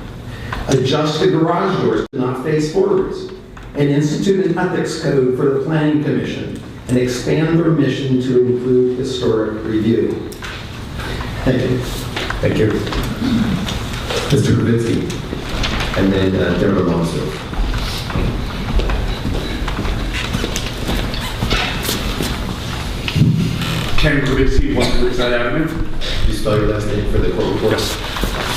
adjust the garage doors to not face forwards, and institute an ethics code for the Planning Commission and expand their mission to include historic review. Thank you. Thank you. Mr. Kravitsky, and then Deborah Longfield. Ken Kravitsky, 1 Brookside Avenue. You spell your last name for the court report? Yes.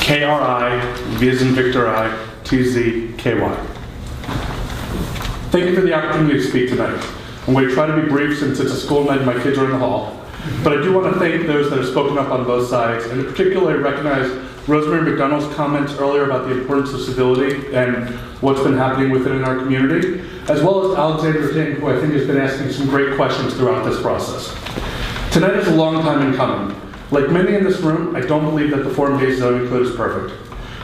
K-R-I, V as in Victor I, T-Z-K-Y. Thank you for the opportunity to speak tonight. I'm going to try to be brief since it's a school night and my kids are in the hall. But I do want to thank those that have spoken up on both sides, and in particular I recognize Rosemary McDonald's comments earlier about the importance of civility and what's been happening with it in our community, as well as Alexander Ting, who I think has been asking some great questions throughout this process. Tonight is a long time in coming. Like many in this room, I don't believe that the form-based zoning code is perfect.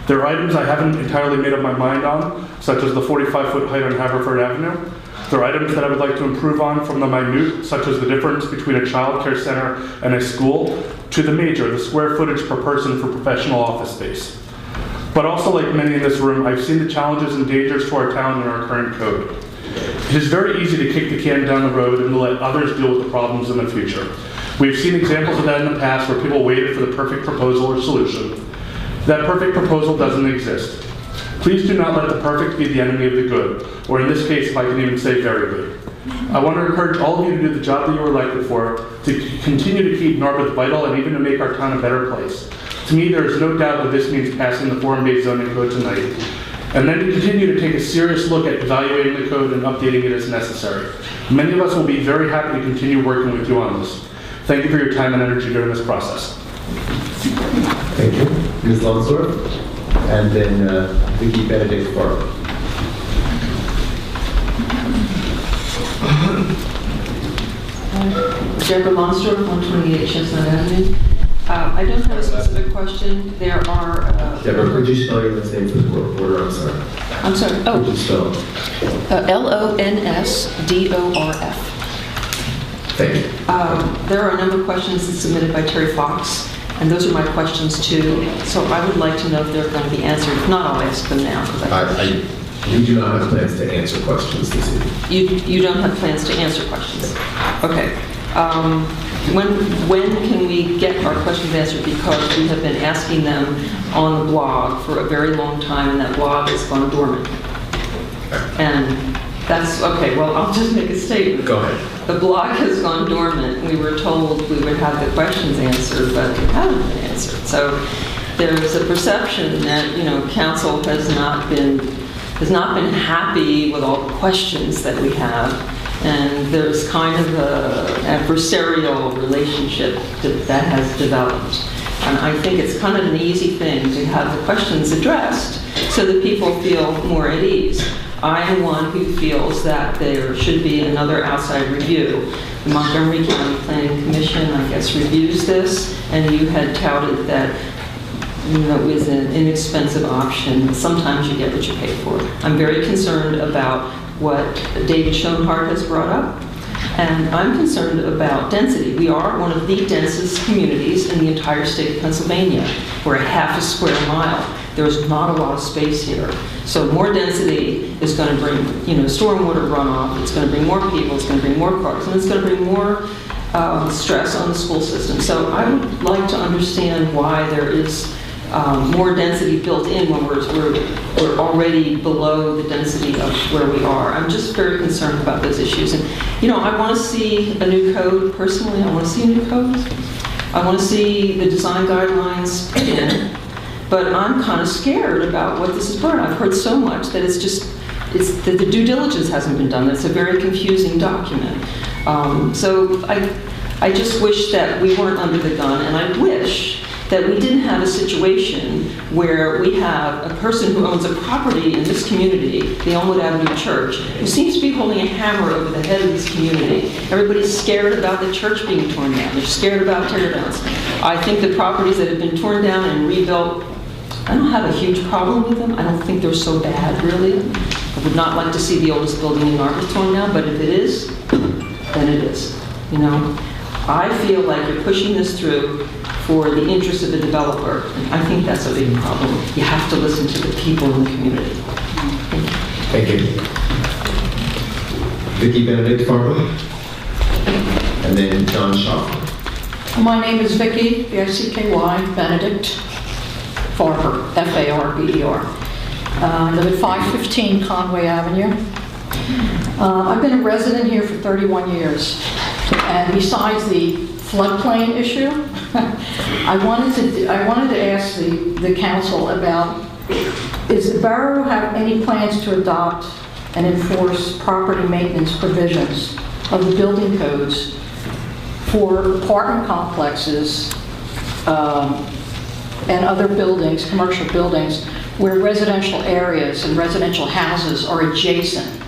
There are items I haven't entirely made up my mind on, such as the 45-foot height on Haverford Avenue. There are items that I would like to improve on, from the minute, such as the difference between a child care center and a school, to the major, the square footage per person for professional office space. But also, like many in this room, I've seen the challenges and dangers to our town in our current code. It is very easy to kick the can down the road and to let others deal with the problems in the future. We've seen examples of that in the past where people waited for the perfect proposal or solution. That perfect proposal doesn't exist. Please do not let the perfect be the enemy of the good, or in this case, if I can even say very good. I want to encourage all of you to do the job that you were elected for, to continue to keep Narberth vital and even to make our town a better place. To me, there is no doubt that this means passing the form-based zoning code tonight, and then to continue to take a serious look at evaluating the code and updating it as necessary. Many of us will be very happy to continue working with you on this. Thank you for your time and energy during this process. Thank you. Ms. Lonsdorf, and then Vicki Benedict Farber. Deborah Lonsdorf, 128 Chestnut Avenue. I don't have a specific question. There are... Deborah, could you spell your last name for the board? I'm sorry. I'm sorry. Oh. Could you spell? Lonsdorf. Thank you. There are a number of questions submitted by Terry Fox, and those are my questions too. So I would like to know if they're going to be answered. If not, I'll ask them now. We do not have plans to answer questions this evening. You don't have plans to answer questions? Okay. When can we get our questions answered? Because we have been asking them on the blog for a very long time, and that blog has gone dormant. And that's, okay, well, I'll just make a statement. Go ahead. The blog has gone dormant. We were told we would have the questions answered, but they haven't been answered. So there's a perception that, council has not been happy with all the questions that we have. And there's kind of an adversarial relationship that has developed. And I think it's kind of an easy thing to have the questions addressed so that people feel more at ease. I'm one who feels that there should be another outside review. The Montgomery County Planning Commission, I guess, reviews this, and you had touted that it was an inexpensive option. Sometimes you get what you pay for. I'm very concerned about what David Schoenhardt has brought up, and I'm concerned about density. We are one of the densest communities in the entire state of Pennsylvania. We're a half a square mile. There's not a lot of space here. So more density is going to bring, stormwater runoff. It's going to bring more people. It's going to bring more cars, and it's going to bring more stress on the school system. So I would like to understand why there is more density built in when we're already below the density of where we are. I'm just very concerned about those issues. And, I want to see a new code. Personally, I want to see a new code. I want to see the design guidelines put in. But I'm kind of scared about what this is for. I've heard so much that that the due diligence hasn't been done. It's a very confusing document. So I just wish that we weren't under the gun, and I wish that we didn't have a situation where we have a person who owns a property in this community, the Elmwood Avenue Church, who seems to be holding a hammer over the head of this community. Everybody's scared about the church being torn down. They're scared about tear downs. I think the properties that have been torn down and rebuilt, I don't have a huge problem with them. I don't think they're so bad, really. I would not like to see the oldest building in Narberth torn down, but if it is, then it is. I feel like you're pushing this through for the interest of the developer. And I think that's a big problem. You have to listen to the people in the community. Thank you. Vicki Benedict Farber, and then John Shaw. My name is Vicki, B-I-C-K-Y, Benedict Farber, F-A-R-B-E-R. I live at 515 Conway Avenue. I've been a resident here for 31 years. And besides the floodplain issue, I wanted to ask the council about, does the borough have any plans to adopt and enforce property maintenance provisions of the building codes for apartment complexes and other buildings, commercial buildings, where residential areas and residential houses are adjacent.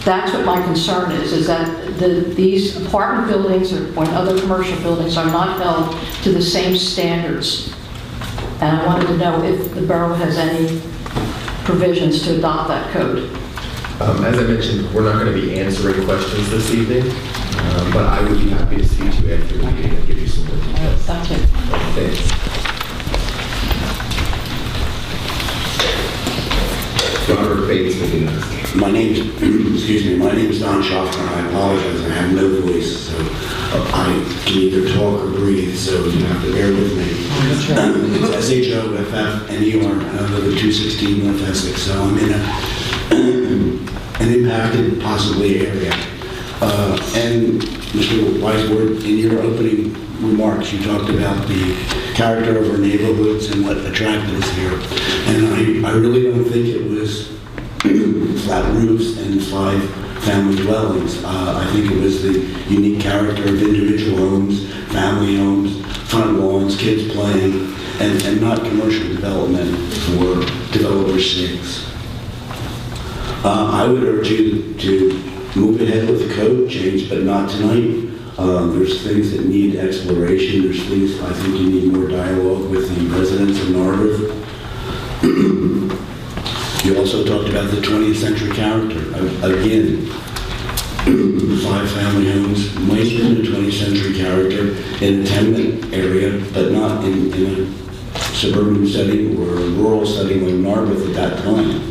That's what my concern is that these apartment buildings or other commercial buildings are not held to the same standards. And I wanted to know if the borough has any provisions to adopt that code. As I mentioned, we're not going to be answering questions this evening, but I would be happy to speak to you after the meeting and give you some more details. Thank you. Thanks. Robert Bates will be next. My name is Don Schaffner. I apologize, I have no voice, so I can either talk or breathe, so you have to bear with me. It's SHOFFNER, I live at 216 North Essex, so I'm in an impacted, possibly, area. And Mr. Weisword, in your opening remarks, you talked about the character of our neighborhoods and what attracted us here. And I really don't think it was flat roofs and 5 family dwellings. I think it was the unique character of individual homes, family homes, front lawns, kids playing, and not commercial development for developers' sakes. I would urge you to move ahead with the code change, but not tonight. There's things that need exploration. There's things I think you need more dialogue with the residents of Narberth. You also talked about the 20th century character. Again, 5 family homes might be in a 20th century character in a tenement area, but not in a suburban setting or a rural setting like Narberth at that time.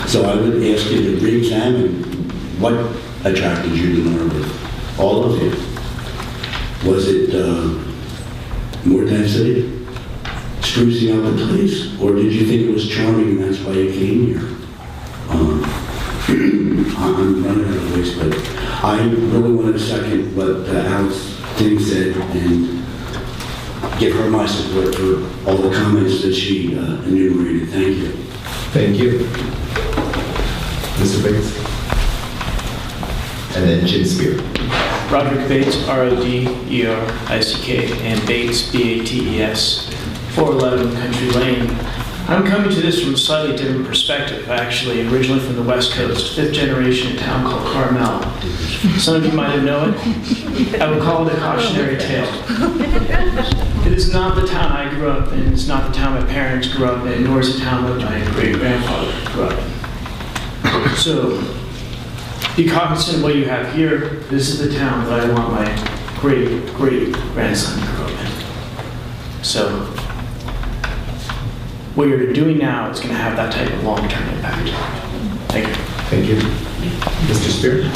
So I would ask you to re-examine what attracted you to Narberth, all of you. Was it more density? Sprucing up the place? Or did you think it was charming and that's why you came here? I'm running out of voice, but I really want to second what Alex Ting said and give her my support for all the comments that she enumerated. Thank you. Thank you. Mr. Bates. And then Jim Spear. Roderick Bates, R-O-D-E-R-I-C-K, and Bates, B-A-T-E-S, 411 Country Lane. I'm coming to this from a slightly different perspective, actually, originally from the West Coast, 5th generation in a town called Carmel. Some of you might have known it. I would call it a cautionary tale. It is not the town I grew up in, it's not the town my parents grew up in, nor is it the town that my great-grandfather grew up in. So, be cognizant of what you have here. This is the town that I want my great-grandson to grow up in. So, what you're doing now is going to have that type of long-term impact. Thank you. Thank you. Mr. Spear?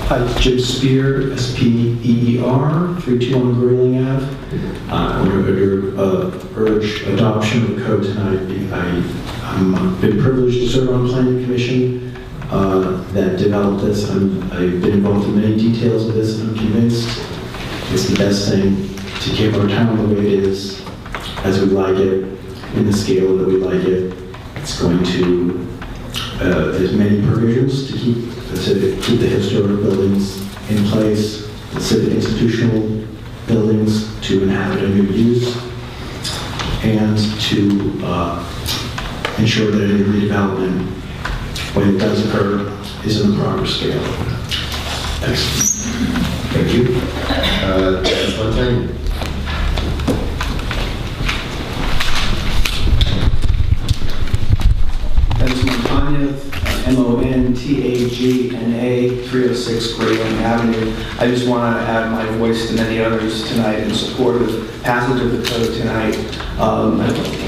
Hi, Jim Spear, S-P-E-E-R, 321 Grilling Ave. I'm going to urge adoption of the code tonight. I've been privileged to serve on Planning Commission that developed this. I've been involved in many details of this, and I'm convinced it's the best thing to keep our town the way it is, as we like it, in the scale that we like it. It's going to, there's many provisions to keep the historic buildings in place, the civic institutional buildings to inhabit a new use, and to ensure that any redevelopment, when it does occur, is in the proper scale. Thanks. Thank you. Dennis Montaigne. Dennis Montagna, M-O-N-T-A-G-N-A, 306 Grayling Avenue. I just want to add my voice to many others tonight in support of passage of the code tonight.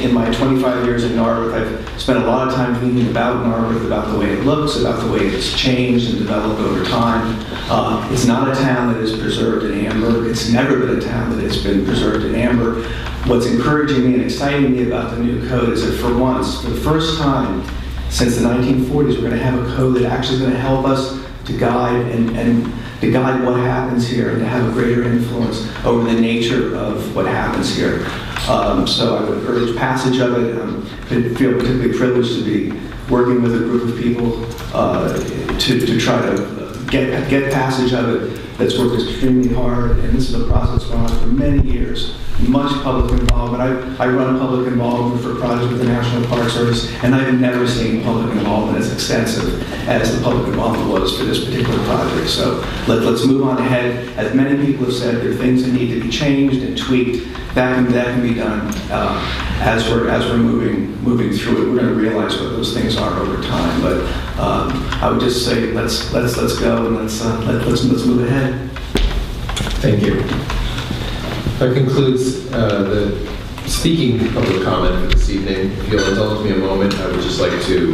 In my 25 years in Narberth, I've spent a lot of time thinking about Narberth, about the way it looks, about the way it's changed and developed over time. It's not a town that is preserved in amber. It's never been a town that has been preserved in amber. What's encouraging me and exciting me about the new code is that for once, for the first time since the 1940s, we're going to have a code that actually is going to help us to guide and to guide what happens here and to have a greater influence over the nature of what happens here. So I would urge passage of it. I feel particularly privileged to be working with a group of people to try to get passage of it that's worked extremely hard, and this is a process going on for many years. Much public involvement. I run public involvement for projects with the National Park Service, and I've never seen public involvement as extensive as the public involvement was for this particular project. So let's move on ahead. As many people have said, there are things that need to be changed and tweaked. That can be done as we're moving through it. We're going to realize what those things are over time. But I would just say let's go and let's move ahead. Thank you. That concludes the speaking public comment for this evening. If you'll indulge me a moment, I would just like to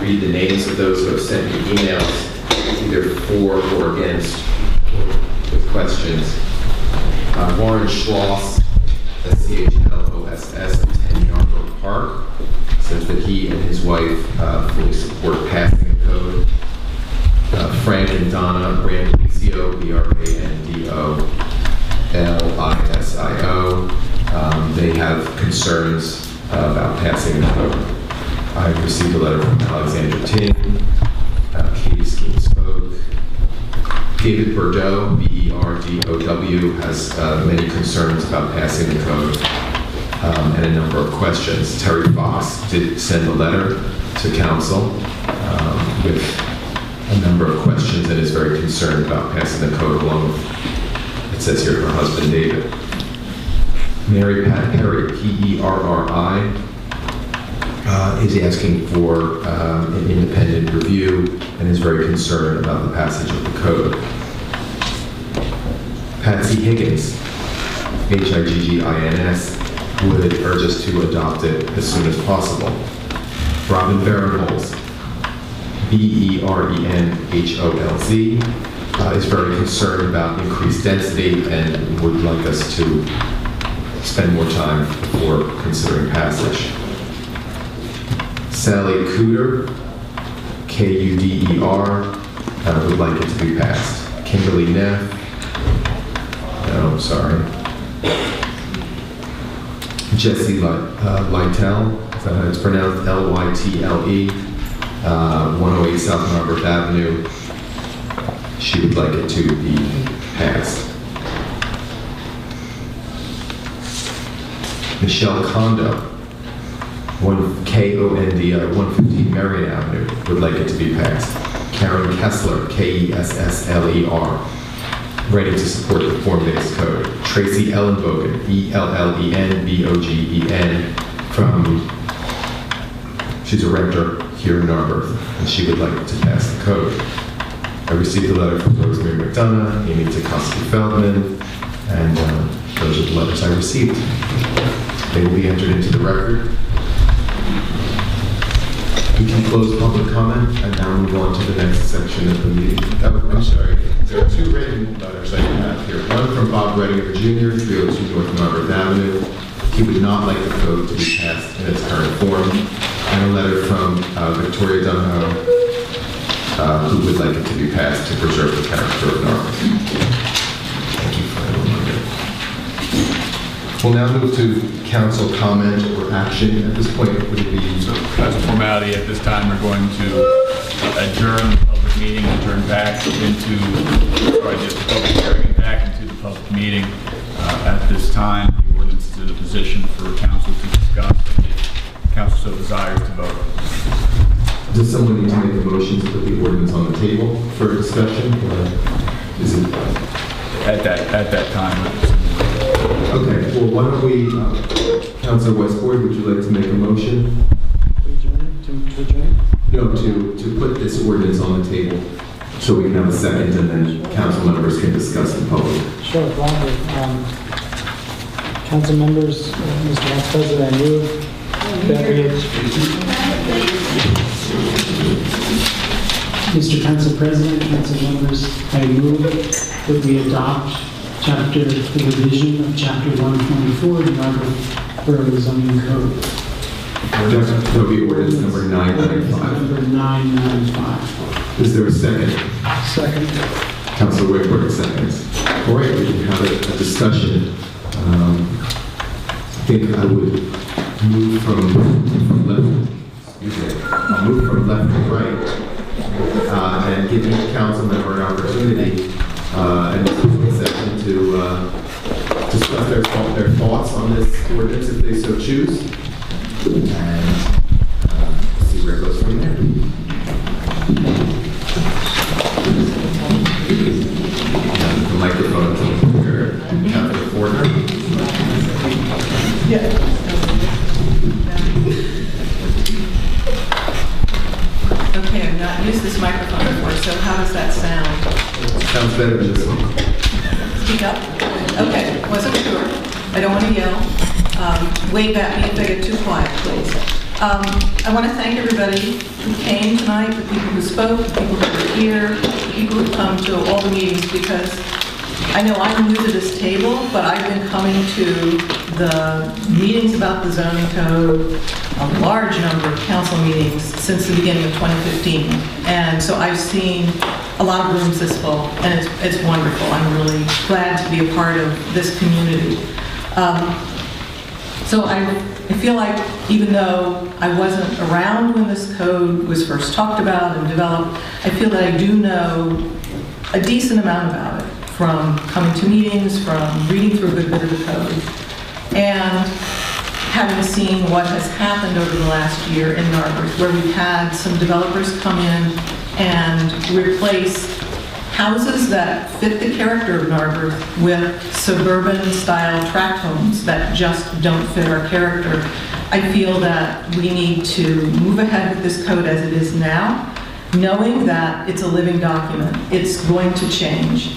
read the names of those who have sent me emails, either for or against, with questions. Warren Schloss, SCHLOSS, 10 Narberth Park, says that he and his wife fully support passing the code. Frank and Donna Brandisio, BRANDO. LISIO. They have concerns about passing the code. I received a letter from Alexandra Tin. Katie Skeen spoke. David Bordeaux, BERDOW, has many concerns about passing the code and a number of questions. Terry Fox did send a letter to council with a number of questions and is very concerned about passing the code along with, it says here, her husband, David. Mary Pat Perry, PERRI, is asking for an independent review and is very concerned about the passage of the code. Patsy Higgins, HIGGINS, would urge us to adopt it as soon as possible. Robin Barinholtz, BERENHOLZ, is very concerned about increased density and would like us to spend more time before considering passage. Sally Cooter, KUDER, would like it to be passed. Kimberly Neff, no, sorry. Jesse Lytle, is that how it's pronounced? LYTLE, 108 South Narberth Avenue. She would like it to be passed. Michelle Kondo, KONDO, 115 Marion Avenue, would like it to be passed. Karen Kessler, KESSLER, ready to support the form-based code. Tracy Ellenbogen, ELLENBOGEN, she's a renter here in Narberth, and she would like to pass the code. I received a letter from Rosemary McDonough, Amy Tikoski-Feldman, and those are the letters I received. They will be entered into the record. We can close public comment and now move on to the next section of the meeting. Oh, I'm sorry. There are two written letters I have here. One from Bob Redinger Jr., 302 North Narberth Avenue. He would not like the code to be passed in its current form. And a letter from Victoria Dunho, who would like it to be passed to preserve the character of Narberth. Thank you for that reminder. We'll now move to council comment or action. At this point, would it be... So, as a formality, at this time, we're going to adjourn the public meeting, adjourn back into, sorry, just the public hearing and back into the public meeting. At this time, the ordinance is in a position for council to discuss, and if council so desires to vote. Does someone need to make a motion to put the ordinance on the table for discussion, or is it at that time? Okay. Well, why don't we, Councilor Westboard, would you like to make a motion? To adjourn? No, to put this ordinance on the table so we can have a second, and then council members can discuss in public. Sure, Robert. Council members, Mr. Vice President, I move that we... Mr. Council President, council members, I move that we adopt the revision of Chapter 124 of the Narberth Borough Zoning Code. That will be ordinance number 995. Number 995. Is there a second? Second. Councilor Whitworth seconds. All right, we can have a discussion. I think I would move from level I'll move from left to right and give each council member an opportunity in this session to discuss their thoughts on this ordinance if they so choose, and see where it goes from there. The microphone to Councilor Fortner. Yeah. Okay, I've not used this microphone before, so how does that sound? Sounds better than this one. Speak up? Okay, wasn't sure. I don't want to yell. Wave at me if I get too quiet, please. I want to thank everybody who came tonight, the people who spoke, the people who were here, the people who come to all the meetings, because I know I'm new to this table, but I've been coming to the meetings about the zoning code, a large number of council meetings since the beginning of 2015. And so I've seen a lot of rooms this full, and it's wonderful. I'm really glad to be a part of this community. So I feel like even though I wasn't around when this code was first talked about and developed, I feel that I do know a decent amount about it from coming to meetings, from reading through a good bit of the code, and having seen what has happened over the last year in Narberth, where we've had some developers come in and replace houses that fit the character of Narberth with suburban-style tract homes that just don't fit our character. I feel that we need to move ahead with this code as it is now, knowing that it's a living document. It's going to change.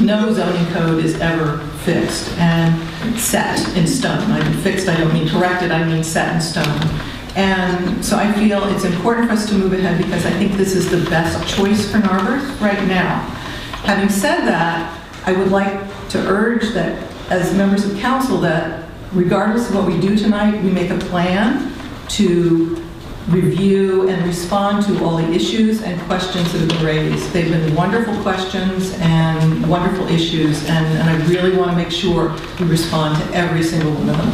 No zoning code is ever fixed and set in stone. I mean, fixed, I don't mean corrected, I mean set in stone. And so I feel it's important for us to move ahead because I think this is the best choice for Narberth right now. Having said that, I would like to urge that as members of council that regardless of what we do tonight, we make a plan to review and respond to all the issues and questions that have been raised. They've been wonderful questions and wonderful issues, and I really want to make sure we respond to every single one of them.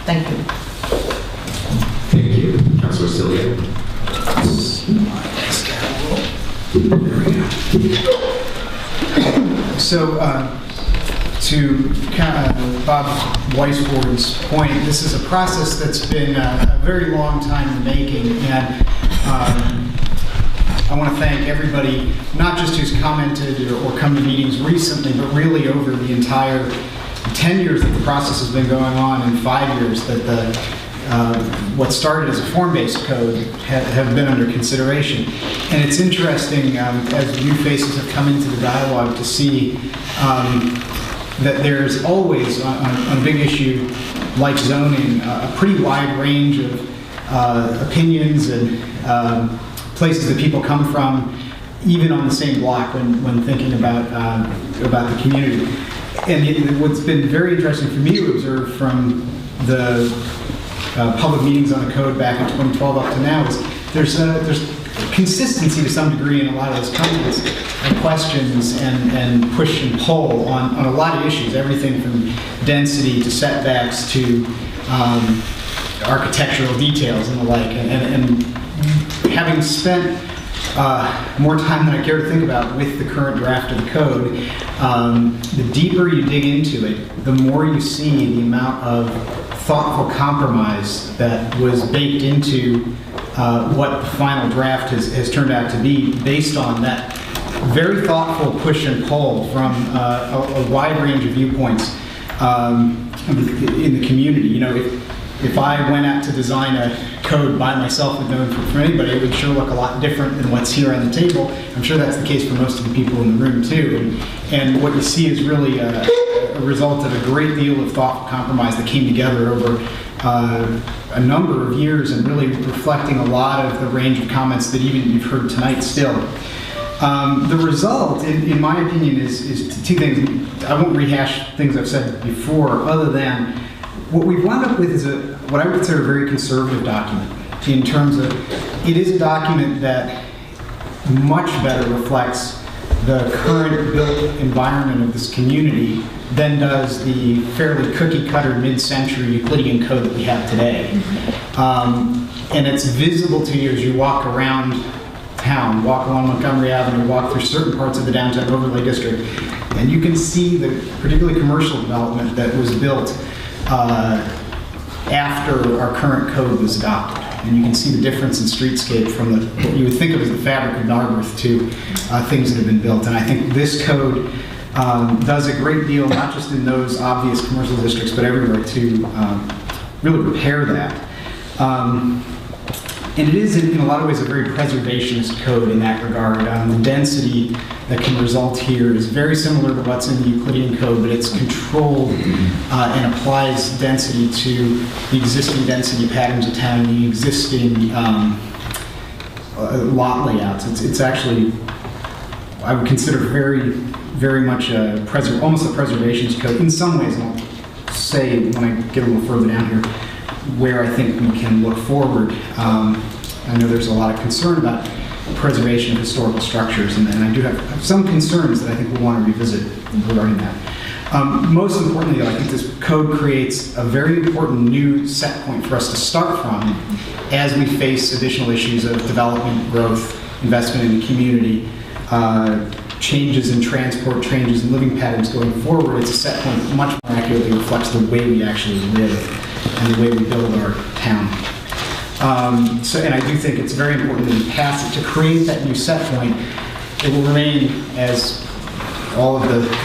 Thank you. Thank you. Councilor Cillian. So, to Bob Weisbord's point, this is a process that's been a very long time in the making, and I want to thank everybody, not just who's commented or come to meetings recently, but really over the entire 10 years that the process has been going on, and 5 years that what started as a form-based code have been under consideration. And it's interesting, as new faces have come into the dialogue, to see that there's always, on a big issue like zoning, a pretty wide range of opinions and places that people come from, even on the same block when thinking about the community. And what's been very interesting for me to observe from the public meetings on the code back in 2012 up to now is there's consistency to some degree in a lot of those comments and questions and push and pull on a lot of issues, everything from density to setbacks to architectural details and the like. And having spent more time than I care to think about with the current draft of the code, the deeper you dig into it, the more you see the amount of thoughtful compromise that was baked into what the final draft has turned out to be, based on that very thoughtful push and pull from a wide range of viewpoints in the community. You know, if I went out to design a code by myself with no input from anybody, it would sure look a lot different than what's here on the table. I'm sure that's the case for most of the people in the room too. And what you see is really a result of a great deal of thoughtful compromise that came together over a number of years and really reflecting a lot of the range of comments that even you've heard tonight still. The result, in my opinion, is two things. I won't rehash things I've said before, other than what we've wound up with is what I would consider a very conservative document, in terms of it is a document that much better reflects the current built environment of this community than does the fairly cookie-cutter mid-century Euclidean code that we have today. and it's visible to you as you walk around town, walk along Montgomery Avenue, walk through certain parts of the downtown overlay district, and you can see the particularly commercial development that was built after our current code was adopted. And you can see the difference in streetscape from what you would think of as the fabric of Narberth to things that have been built. And I think this code does a great deal, not just in those obvious commercial districts, but everywhere to really repair that. And it is, in a lot of ways, a very preservationist code in that regard. The density that can result here is very similar to what's in the Euclidean code, but it's controlled and applies density to the existing density patterns of town, the existing lot layouts. It's actually, I would consider very much almost a preservationist code in some ways. And I'll say when I get a little further down here where I think we can look forward. I know there's a lot of concern about preservation of historical structures, and I do have some concerns that I think we'll want to revisit regarding that. Most importantly, though, I think this code creates a very important new set point for us to start from as we face additional issues of development, growth, investment in the community, changes in transport, changes in living patterns going forward. It's a set point that much more accurately reflects the way we actually live and the way we build our town. And I do think it's very important that we pass it to create that new set point. It will remain, as all of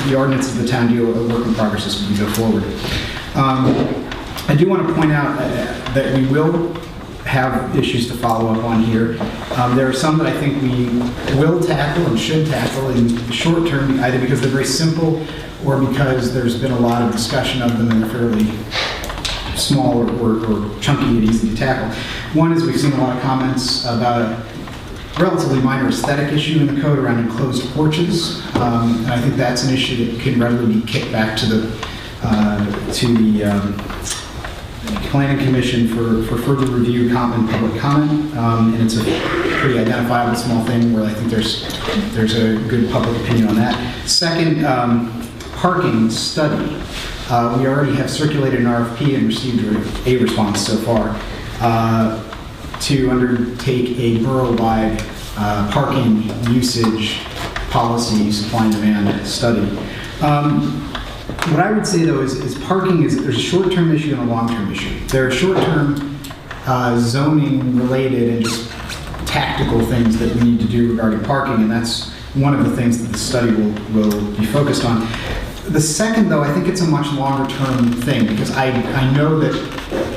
the ordinances of the town do, a work in progress as we go forward. I do want to point out that we will have issues to follow up on here. There are some that I think we will tackle and should tackle in the short term, either because they're very simple or because there's been a lot of discussion of them and they're fairly small or chunky and easy to tackle. One is we've seen a lot of comments about a relatively minor aesthetic issue in the code around enclosed porches, and I think that's an issue that can readily be kicked back to the Planning Commission for further review, comment, and public comment, and it's a pretty identifiable small thing where I think there's a good public opinion on that. Second, parking study. We already have circulated an RFP and received a response so far to undertake a borough-wide parking usage policy, supply and demand study. What I would say, though, is parking there's a short-term issue and a long-term issue. There are short-term zoning-related and just tactical things that we need to do regarding parking, and that's one of the things that the study will be focused on. The second, though, I think it's a much longer-term thing, because I know that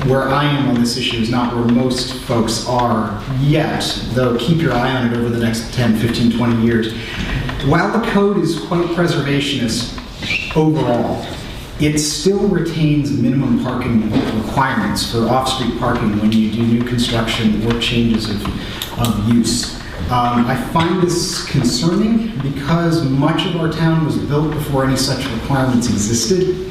where I am on this issue is not where most folks are yet, though keep your eye on it over the next 10, 15, 20 years. While the code is quite preservationist overall, it still retains minimum parking requirements for off-street parking when you do new construction or changes of use. I find this concerning because much of our town was built before any such requirements existed.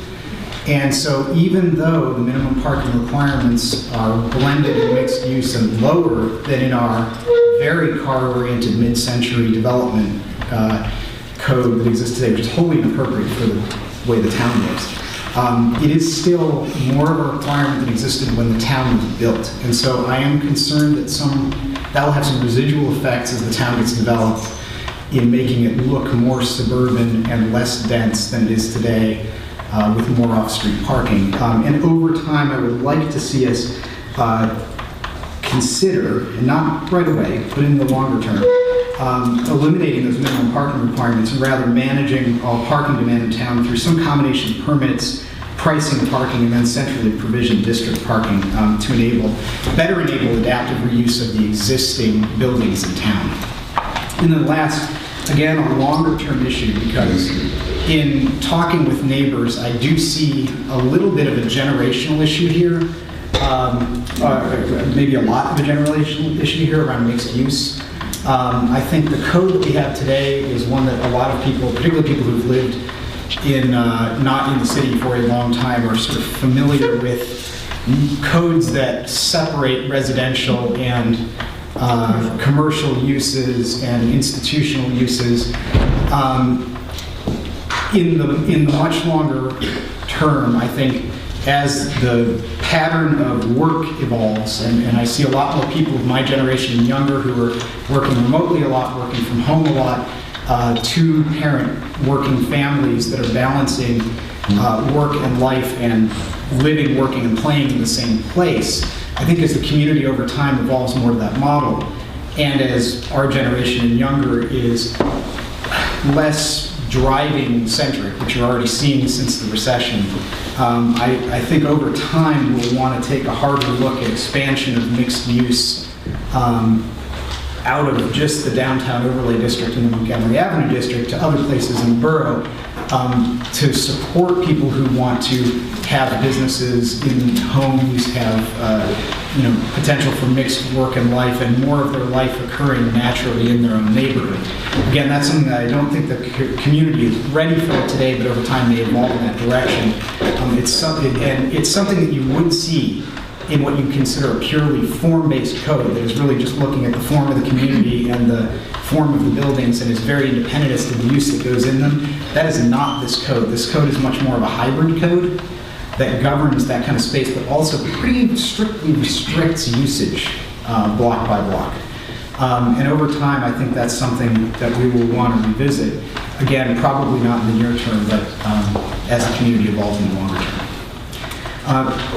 And so even though the minimum parking requirements are blended in mixed use and lower than in our very car-oriented mid-century development code that exists today, which is wholly inappropriate for the way the town lives, it is still more of a requirement than existed when the town was built. And so I am concerned that that will have some residual effects as the town gets developed in making it look more suburban and less dense than it is today with more off-street parking. And over time, I would like to see us consider, and not right away, but in the longer term, eliminating those minimum parking requirements and rather managing all parking demand in town through some combination of permits, pricing parking, and then centrally provision district parking to better enable adaptive reuse of the existing buildings in town. And then last, again, a longer-term issue, because in talking with neighbors, I do see a little bit of a generational issue here, maybe a lot of a generational issue here around mixed use. I think the code that we have today is one that a lot of people, particularly people who've lived not in the city for a long time, are sort of familiar with codes that separate residential and commercial uses and institutional uses. In the much longer term, I think as the pattern of work evolves, and I see a lot more people of my generation and younger who are working remotely a lot, working from home a lot, two-parent working families that are balancing work and life and living, working, and playing in the same place. I think as the community over time evolves more to that model, and as our generation and younger is less driving-centric, which you're already seeing since the recession, I think over time we'll want to take a harder look at expansion of mixed use out of just the downtown overlay district and the Montgomery Avenue district to other places in the borough to support people who want to have businesses in homes, have potential for mixed work and life, and more of their life occurring naturally in their own neighborhood. Again, that's something that I don't think the community is ready for today, but over time may evolve in that direction. It's something that you would see in what you consider a purely form-based code that is really just looking at the form of the community and the form of the buildings and is very independent as to the use that goes in them. That is not this code. This code is much more of a hybrid code that governs that kind of space, but also pretty strictly restricts usage block by block. And over time, I think that's something that we will want to revisit. Again, probably not in the near term, but as the community evolves in the longer term.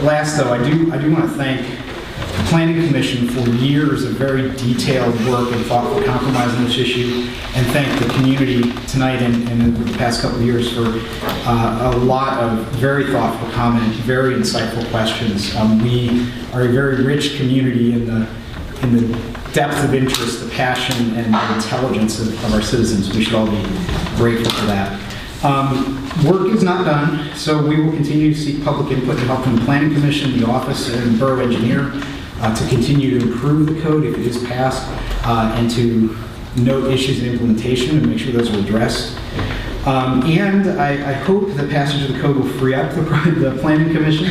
Last, though, I do want to thank the Planning Commission for years of very detailed work and thoughtful compromise on this issue, and thank the community tonight and over the past couple of years for a lot of very thoughtful comment, very insightful questions. We are a very rich community in the depth of interest, the passion, and the intelligence of our citizens. We should all be grateful for that. Work is not done, so we will continue to seek public input and help from the Planning Commission, the Office, and Borough Engineer to continue to improve the code if it is passed, and to note issues in implementation and make sure those are addressed. And I hope the passage of the code will free up the Planning Commission.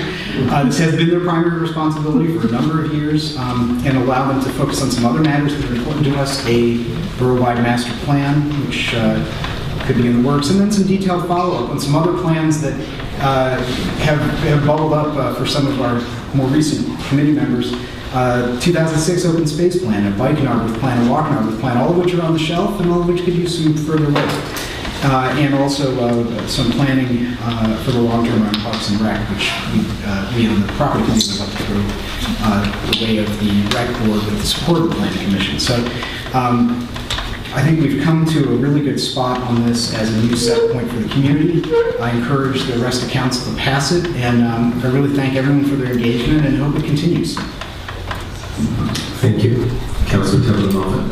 This has been their primary responsibility for a number of years, and allow them to focus on some other matters that are important to us, a borough-wide master plan, which could be in the works, and then some detailed follow-up on some other plans that have bubbled up for some of our more recent committee members. 2006 open space plan, a bike Narberth plan, a walk Narberth plan, all of which are on the shelf and all of which could use some further work. And also some planning for the long term around Parks and Rec, which we on the property committee would like to go the way of the Rec Board with the support of the Planning Commission. So I think we've come to a really good spot on this as a new set point for the community. I encourage the rest of council to pass it, and I really thank everyone for their engagement and hope it continues. Thank you. Councilor Templeton-Moffett.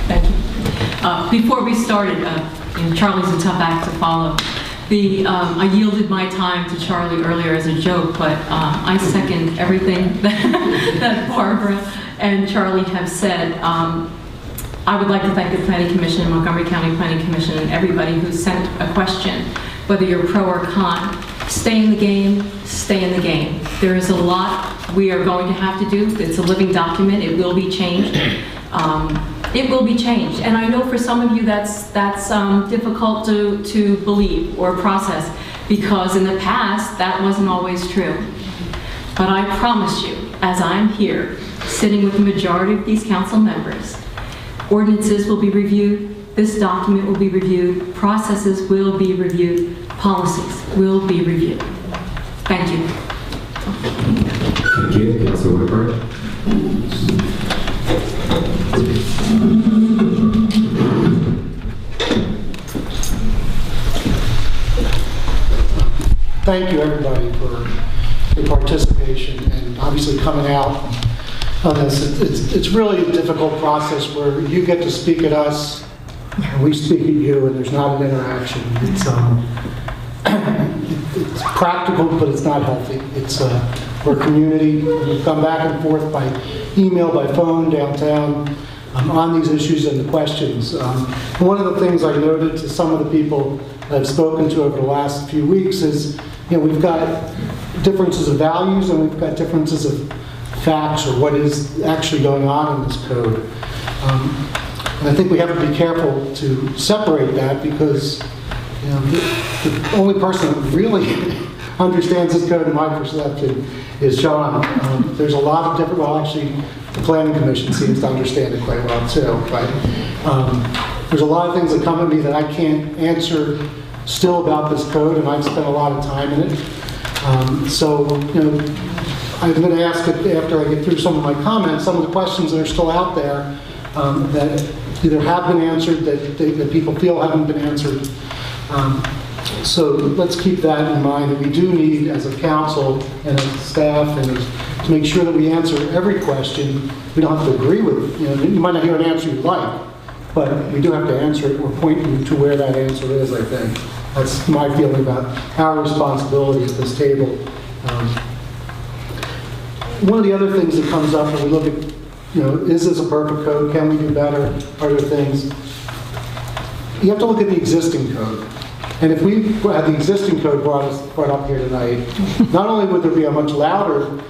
Thank you. Before we started, Charlie's a tough act to follow. I yielded my time to Charlie earlier as a joke, but I second everything that Barbara and Charlie have said. I would like to thank the Planning Commission, Montgomery County Planning Commission, and everybody who sent a question, whether you're pro or con. Stay in the game, stay in the game. There is a lot we are going to have to do. It's a living document. It will be changed. It will be changed. And I know for some of you that's difficult to believe or process, because in the past that wasn't always true. But I promise you, as I'm here, sitting with the majority of these council members, ordinances will be reviewed, this document will be reviewed, processes will be reviewed, policies will be reviewed. Thank you. Thank you, Councilor Whitburn. Thank you, everybody, for your participation and obviously coming out on this. It's really a difficult process where you get to speak at us and we speak at you, and there's not an interaction. It's practical, but it's not healthy. We're a community. We come back and forth by email, by phone, downtown, on these issues and the questions. One of the things I noted to some of the people that I've spoken to over the last few weeks is, we've got differences of values and we've got differences of facts, or what is actually going on in this code. And I think we have to be careful to separate that, because the only person that really understands this code in my perception is Sean. There's a lot of different, well, actually, the Planning Commission seems to understand it quite well too, but there's a lot of things that come at me that I can't answer still about this code, and I've spent a lot of time in it. So, I'm going to ask it after I get through some of my comments, some of the questions that are still out there that either have been answered, that people feel haven't been answered. So let's keep that in mind, that we do need, as a council and as staff, and to make sure that we answer every question. We don't have to agree with it. You might not hear an answer you like, but we do have to answer it or point you to where that answer is, I think. That's my feeling about our responsibility at this table. One of the other things that comes up when we look at, is this a perfect code? Can we do better? Are there things? You have to look at the existing code. And if we had the existing code brought up here tonight, not only would there be a much louder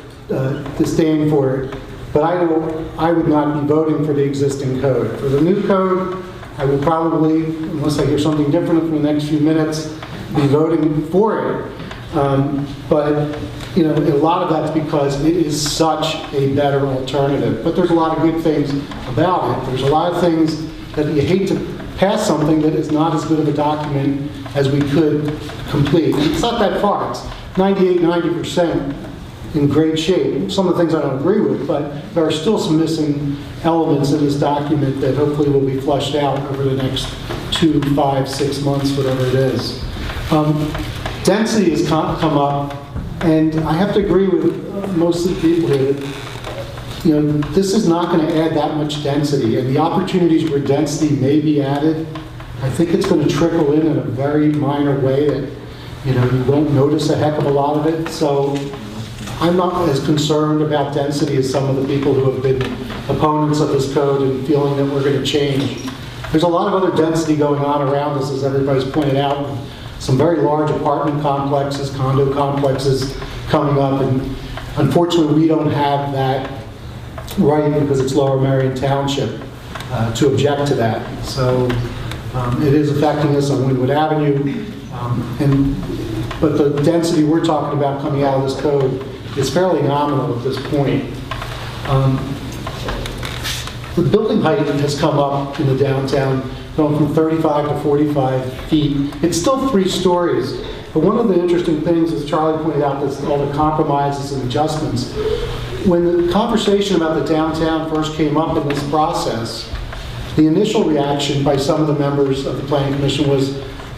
disdain for it, but I would not be voting for the existing code. For the new code, I will probably, unless I hear something different in the next few minutes, be voting for it. But a lot of that's because it is such a better alternative. But there's a lot of good things about it. There's a lot of things that you hate to pass something that is not as good of a document as we could complete. It's not that far. It's 98, 90% in great shape. Some of the things I don't agree with, but there are still some missing elements in this document that hopefully will be flushed out over the next 2, 5, 6 months, whatever it is. Density has come up, and I have to agree with most of the people here that this is not going to add that much density, and the opportunities where density may be added, I think it's going to trickle in a very minor way that you won't notice a heck of a lot of it. So I'm not as concerned about density as some of the people who have been opponents of this code and feeling that we're going to change. There's a lot of other density going on around us, as everybody's pointed out. Some very large apartment complexes, condo complexes coming up, and unfortunately we don't have that right because it's Lower Merion Township to object to that. So it is affecting us on Wynwood Avenue, but the density we're talking about coming out of this code is fairly nominal at this point. The building height has come up in the downtown, going from 35 to 45 feet. It's still 3 stories. But one of the interesting things, as Charlie pointed out, is all the compromises and adjustments. When the conversation about the downtown first came up in this process, the initial reaction by some of the members of the Planning Commission was,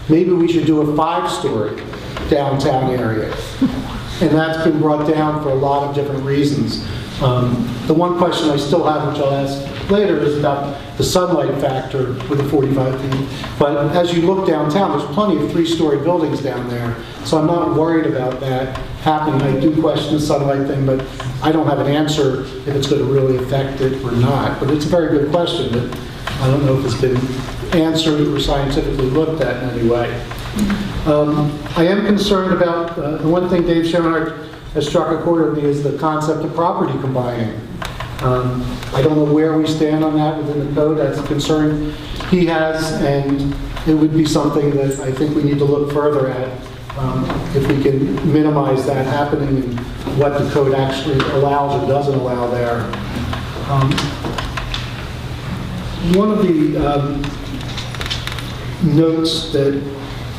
maybe we should do a 5-story downtown area. And that's been brought down for a lot of different reasons. The one question I still have, which I'll ask later, is about the sunlight factor with the 45 feet. But as you look downtown, there's plenty of 3-story buildings down there. So I'm not worried about that happening. I do question the sunlight thing, but I don't have an answer if it's going to really affect it or not. But it's a very good question that I don't know if it's been answered or scientifically looked at in any way. I am concerned about, the one thing Dave Schoenhardt has struck a chord with me is the concept of property combining. I don't know where we stand on that within the code. That's a concern he has, and it would be something that I think we need to look further at if we can minimize that happening and what the code actually allows or doesn't allow there. One of the notes that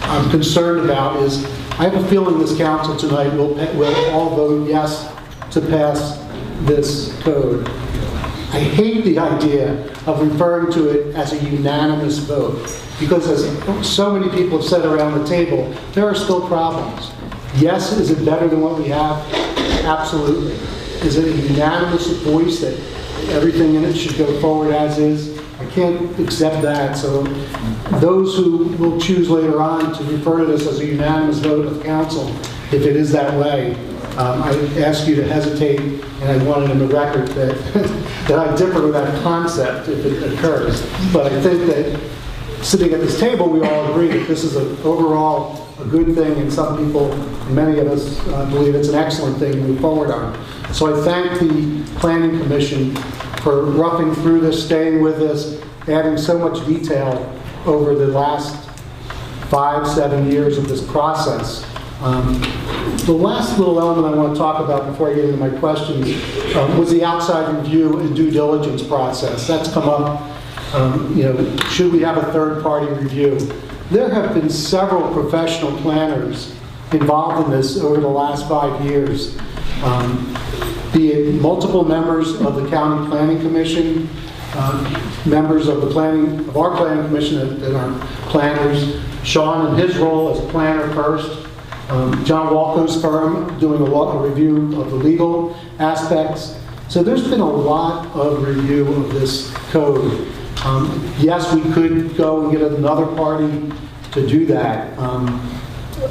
I'm concerned about is I have a feeling this council tonight will all vote yes to pass this code. I hate the idea of referring to it as a unanimous vote, because as so many people have said around the table, there are still problems. Yes, is it better than what we have? Absolutely. Is it a unanimous voice that everything in it should go forward as is? I can't accept that. So those who will choose later on to refer to this as a unanimous vote of council, if it is that way, I ask you to hesitate, and I want it in the record that, that I differ with that concept if it occurs. But I think that sitting at this table, we all agree that this is overall a good thing, and some people, and many of us, believe it's an excellent thing to move forward on. So I thank the Planning Commission for roughing through this, staying with us, adding so much detail over the last 5-7 years of this process. The last little element I want to talk about before I get into my questions was the outside review and due diligence process. That's come up, should we have a third-party review? There have been several professional planners involved in this over the last 5 years, be it multiple members of the County Planning Commission, members of our planning commission that are planners, Sean in his role as planner first, John Walco's firm doing a review of the legal aspects. So there's been a lot of review of this code. Yes, we could go and get another party to do that.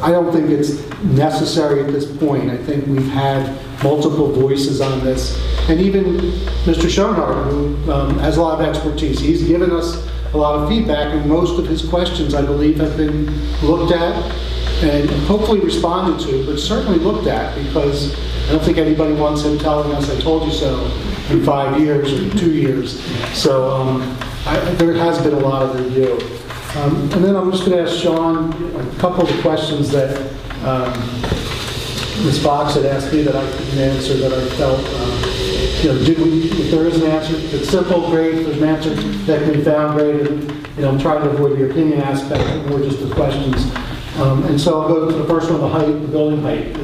I don't think it's necessary at this point. I think we've had multiple voices on this. And even Mr. Schoenhardt, who has a lot of expertise, he's given us a lot of feedback, and most of his questions, I believe, have been looked at and hopefully responded to, but certainly looked at, because I don't think anybody wants him telling us, I told you so, in 5 years or 2 years. So there has been a lot of review. And then I'm just going to ask Sean a couple of the questions that Ms. Fox had asked me that I couldn't answer, that I felt, if there is an answer, if it's simple, great. If there's an answer that can be found, great. And, I'm trying to avoid the opinion aspect, more just the questions. And so I'll go to the first one, the height, the building height.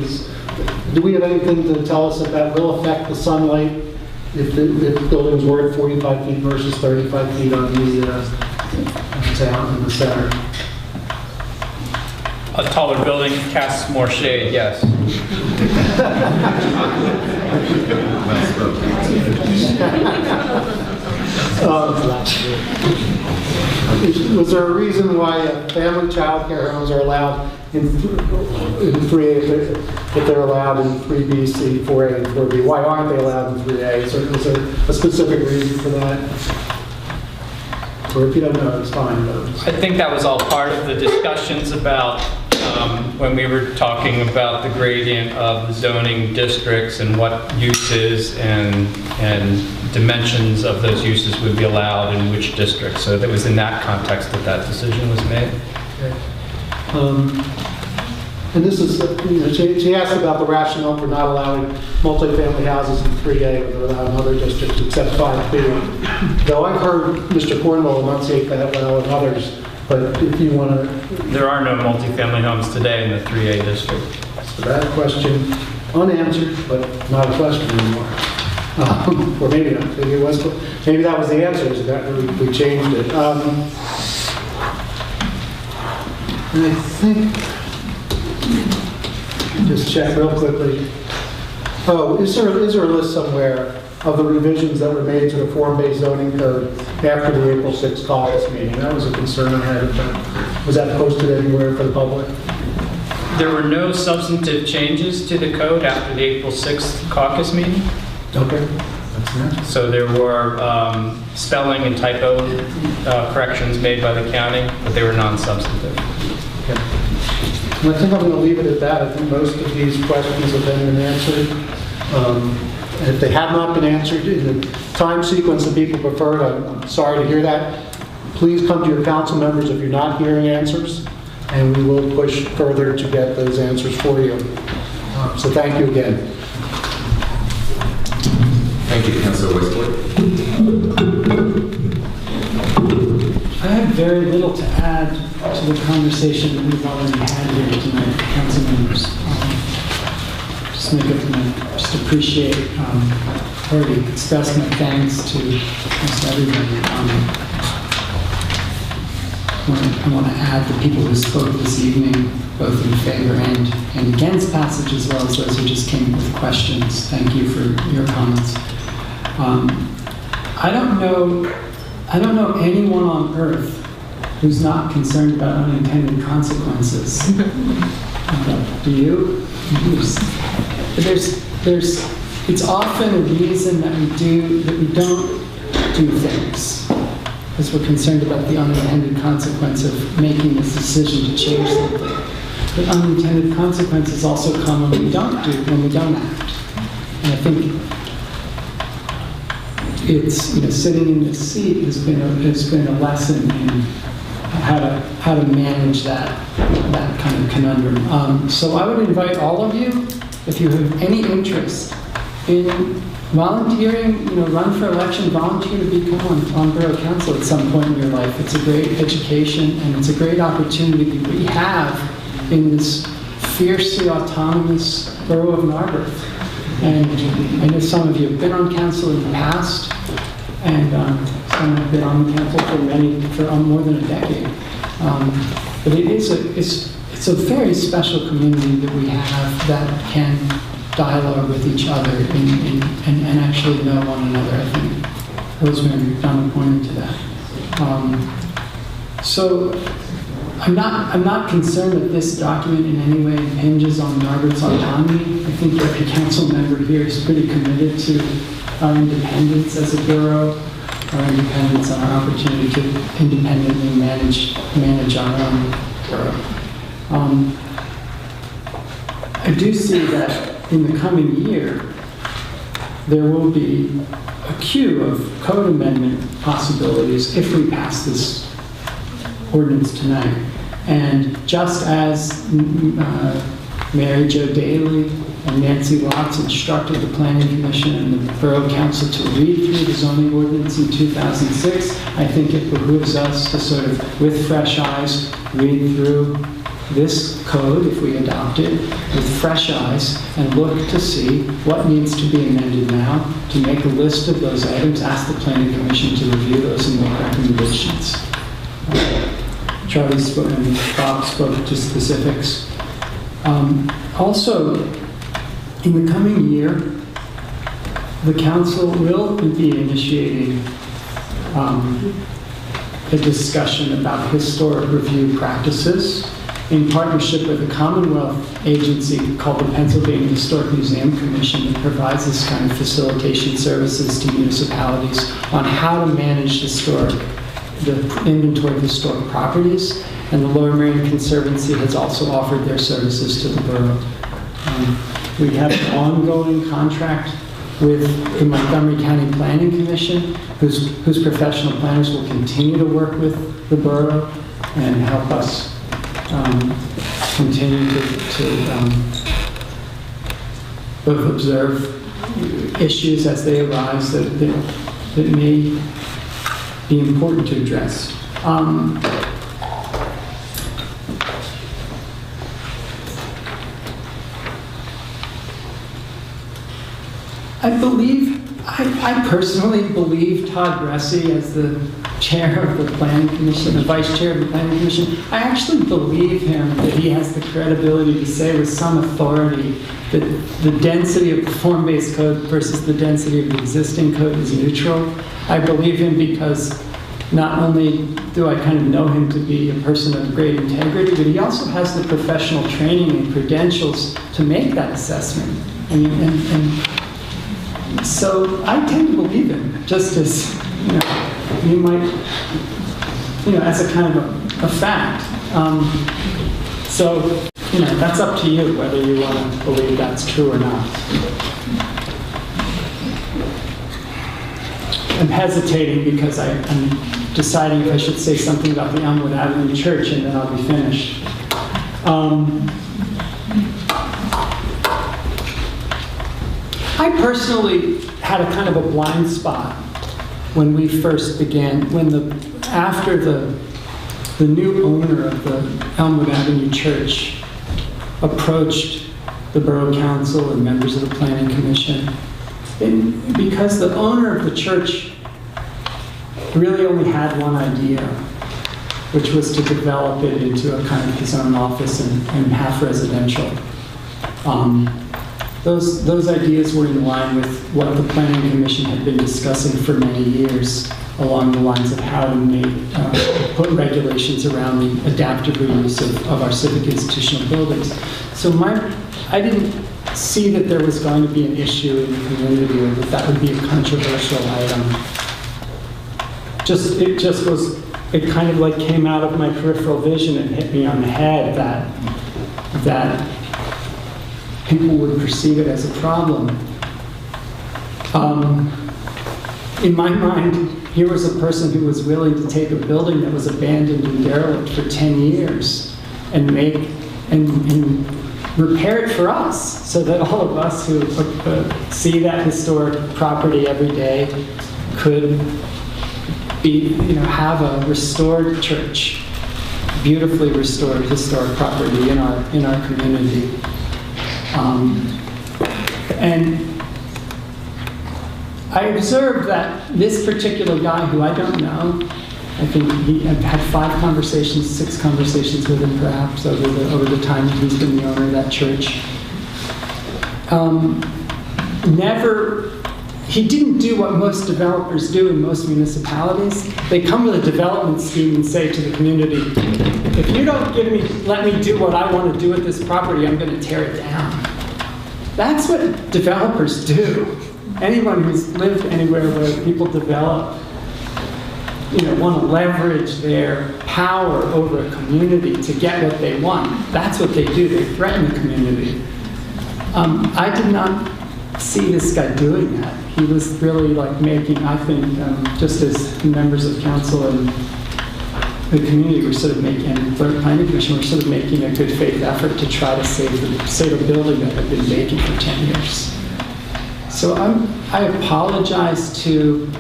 Do we have anything to tell us that will affect the sunlight if buildings were at 45 feet versus 35 feet on the town in the center? A taller building casts more shade, yes. Was there a reason why family child care homes are allowed in 3A if they're allowed in 3B, C, 4A, and 4B? Why aren't they allowed in 3A? Is there a specific reason for that? Or if you don't know, it's fine. I think that was all part of the discussions about when we were talking about the gradient of the zoning districts and what uses and dimensions of those uses would be allowed in which districts. So that was in that context that decision was made. Okay. And this is, she asked about the rationale for not allowing multifamily houses in 3A, but they're allowed in other districts except 5B. Though I've heard Mr. Cornwell enunciate that well and others, but if you want to... There are no multifamily homes today in the 3A district. So that question unanswered, but not a question anymore. Or maybe not. Maybe that was the answer. So that we changed it. And I think... Just check real quickly. Oh, is there a list somewhere of the revisions that were made to the form-based zoning code after the April 6th caucus meeting? That was a concern I had. Was that posted anywhere for the public? There were no substantive changes to the code after the April 6th caucus meeting. Okay. So there were spelling and typo corrections made by the county, but they were non-substantive. Okay. And I think I'm going to leave it at that. I think most of these questions have been answered. And if they have not been answered in the time sequence that people preferred, I'm sorry to hear that. Please come to your council members if you're not hearing answers, and we will push further to get those answers for you. So thank you again. Thank you, Councilor Westwood. I have very little to add to the conversation that we've already had here tonight, council members. Just appreciate, already express my thanks to almost everybody. I want to add the people who spoke this evening, both in favor and against passage, as well as those who just came with questions. Thank you for your comments. I don't know anyone on earth who's not concerned about unintended consequences. Do you? It's often a reason that we don't do things, because we're concerned about the unintended consequence of making this decision to change something. But unintended consequences also come when we don't act. And I think it's, sitting in this seat has been a lesson in how how to manage that kind of conundrum. So I would invite all of you, if you have any interest in volunteering, run for election, volunteer to become on Borough Council at some point in your life. It's a great education and it's a great opportunity that we have in this fiercely autonomous borough of Narberth. And I know some of you have been on council in the past, and some have been on the council for more than a decade. But it's a very special community that we have that can dialogue with each other and actually know one another. I think Rosemary McDonald pointed to that. So I'm not concerned that this document in any way impinges on Narberth's autonomy. I think every council member here is pretty committed to our independence as a borough, our independence and our opportunity to independently manage our own borough. I do see that in the coming year, there will be a queue of code amendment possibilities if we pass this ordinance tonight. And just as Mary Jo Daly and Nancy Lotz instructed the Planning Commission and the Borough Council to read through the zoning ordinance in 2006, I think it behooves us to sort of, with fresh eyes, read through this code, if we adopt it, with fresh eyes, and look to see what needs to be amended now, to make a list of those items, ask the Planning Commission to review those and make recommendations. Charlie spoke and Bob spoke to specifics. Also, in the coming year, the council will be initiating a discussion about historic review practices in partnership with a Commonwealth agency called the Pennsylvania Historic Museum Commission that provides this kind of facilitation services to municipalities on how to manage the inventory of historic properties. And the Lower Merion Conservancy has also offered their services to the borough. We have an ongoing contract with the Montgomery County Planning Commission, whose professional planners will continue to work with the borough and help us continue to both observe issues as they arise that may be important to address. I personally believe Todd Bressie as the chair of the Planning Commission, the vice chair of the Planning Commission. I actually believe him that he has the credibility to say with some authority that the density of the form-based code versus the density of the existing code is neutral. I believe him because not only do I kind of know him to be a person of great integrity, but he also has the professional training and credentials to make that assessment. So I tend to believe him, just as, you might, as a kind of a fact. So, that's up to you whether you want to believe that's true or not. I'm hesitating because I'm deciding if I should say something about the Elmwood Avenue Church, and then I'll be finished. I personally had a kind of a blind spot when we first began, after the new owner of the Elmwood Avenue Church approached the Borough Council and members of the Planning Commission. And because the owner of the church really only had one idea, which was to develop it into a kind of his own office and half residential. Those ideas were in line with what the Planning Commission had been discussing for many years, along the lines of how to put regulations around the adaptive reuse of our civic institutional buildings. So I didn't see that there was going to be an issue in the community, or that would be a controversial item. It kind of like came out of my peripheral vision and hit me on the head that people would perceive it as a problem. in my mind, here was a person who was willing to take a building that was abandoned and derelict for 10 years and repair it for us, so that all of us who see that historic property every day could have a restored church, beautifully restored historic property in our community. And I observed that this particular guy, who I don't know, I think I've had 5 conversations, 6 conversations with him perhaps over the time that he's been the owner of that church. He didn't do what most developers do in most municipalities. They come with a development scheme and say to the community, if you don't let me do what I want to do with this property, I'm going to tear it down. That's what developers do. Anyone who's lived anywhere where people develop, want to leverage their power over a community to get what they want. That's what they do. They threaten the community. I did not see this guy doing that. He was really making, I think, just as members of council and the community were sort of making, and the planning commission were sort of making a good faith effort to try to save a building that had been vacant for 10 years. So I apologize to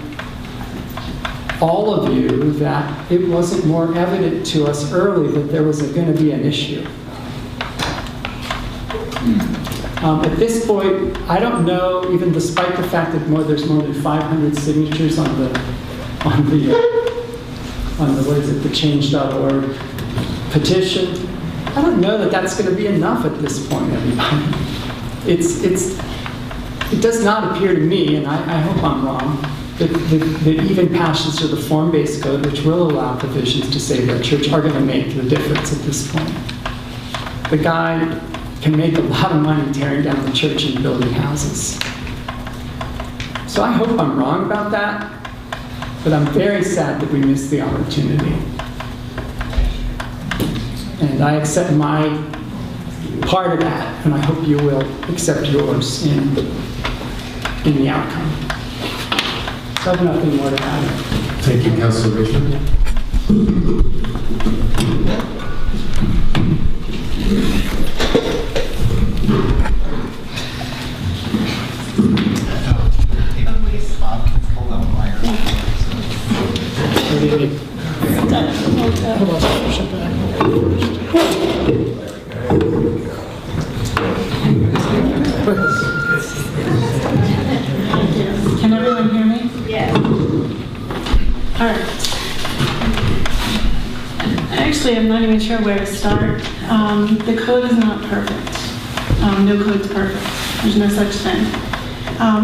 all of you that it wasn't more evident to us early that there was going to be an issue. At this point, I don't know, even despite the fact that there's more than 500 signatures on the what is it, the change.org petition. I don't know that that's going to be enough at this point, everybody. It does not appear to me, and I hope I'm wrong, that even passage of the form-based code, which will allow provisions to save that church, are going to make the difference at this point. The guy can make a lot of money tearing down the church and building houses. So I hope I'm wrong about that, but I'm very sad that we missed the opportunity. And I accept my part of that, and I hope you will accept yours in the outcome. So I have nothing more to add. Thank you, Councilor Richmond. Can everyone hear me? Yeah. All right. Actually, I'm not even sure where to start. The code is not perfect. No code's perfect. There's no such thing.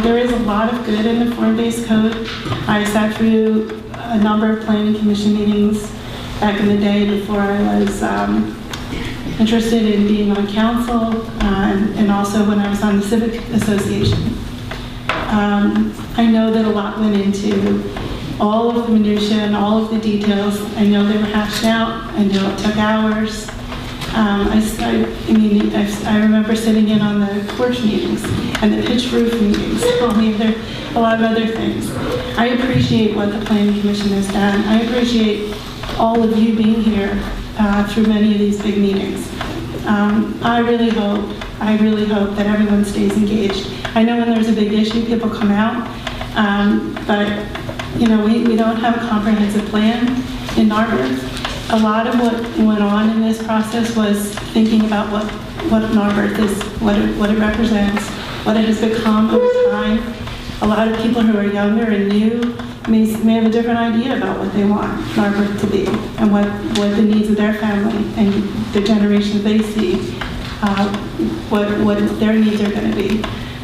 There is a lot of good in the form-based code. I sat through a number of planning commission meetings back in the day before I was interested in being on council, and also when I was on the Civic Association. I know that a lot went into all of the minutiae and all of the details. I know they were hashed out. I know it took hours. I remember sitting in on the porch meetings and the pitch roof meetings. A lot of other things. I appreciate what the Planning Commission has done. I appreciate all of you being here through many of these big meetings. I really hope that everyone stays engaged. I know when there's a big issue, people come out, but we don't have a comprehensive plan in Narberth. A lot of what went on in this process was thinking about what Narberth is, what it represents, what it has become over time. A lot of people who are younger and new may have a different idea about what they want Narberth to be and what the needs of their family and the generations they see, what their needs are going to be.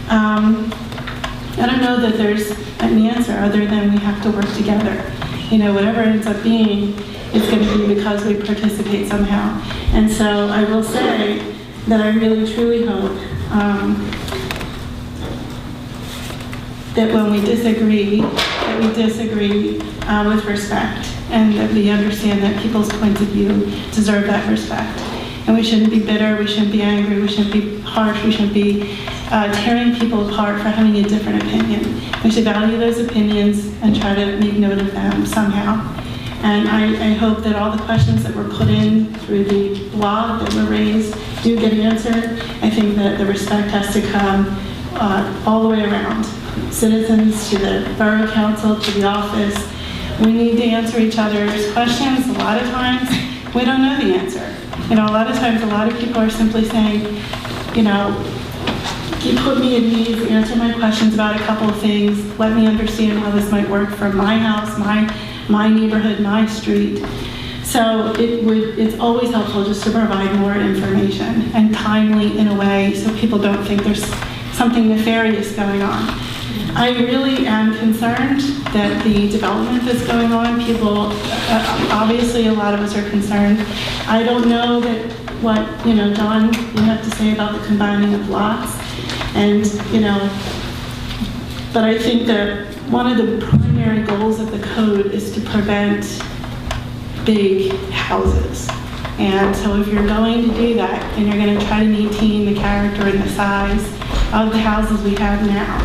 I don't know that there's an answer other than we have to work together. Whatever it ends up being, it's going to be because we participate somehow. And so I will say that I really truly hope that when we disagree, with respect, and that we understand that people's points of view deserve that respect. And we shouldn't be bitter, we shouldn't be angry, we shouldn't be harsh, we shouldn't be tearing people apart for having a different opinion. We should value those opinions and try to make note of them somehow. And I hope that all the questions that were put in through the blog that were raised do get answered. I think that the respect has to come all the way around. Citizens to the borough council, to the office. We need to answer each other's questions. A lot of times, we don't know the answer. You know, a lot of times, a lot of people are simply saying, you know, you put me at ease, answer my questions about a couple of things, let me understand how this might work for my house, my neighborhood, my street. So it's always helpful just to provide more information and timely in a way so people don't think there's something nefarious going on. I really am concerned that the development that's going on, people, obviously a lot of us are concerned. I don't know that what, you know, John, you have to say about the combining of lots. And, you know, but I think that one of the primary goals of the code is to prevent big houses. And so if you're going to do that and you're going to try to maintain the character and the size of the houses we have now,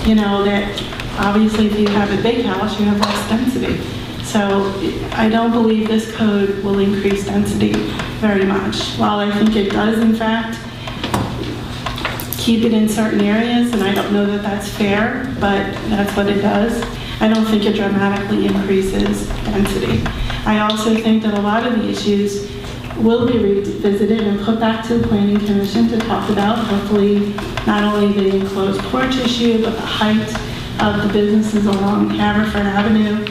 you know, that obviously if you have a big house, you have less density. So I don't believe this code will increase density very much. While I think it does, in fact, keep it in certain areas, and I don't know that that's fair, but that's what it does. I don't think it dramatically increases density. I also think that a lot of the issues will be revisited and put back to the Planning Commission to talk about, hopefully not only the enclosed porch issue, but the height of the businesses along Haverford Avenue,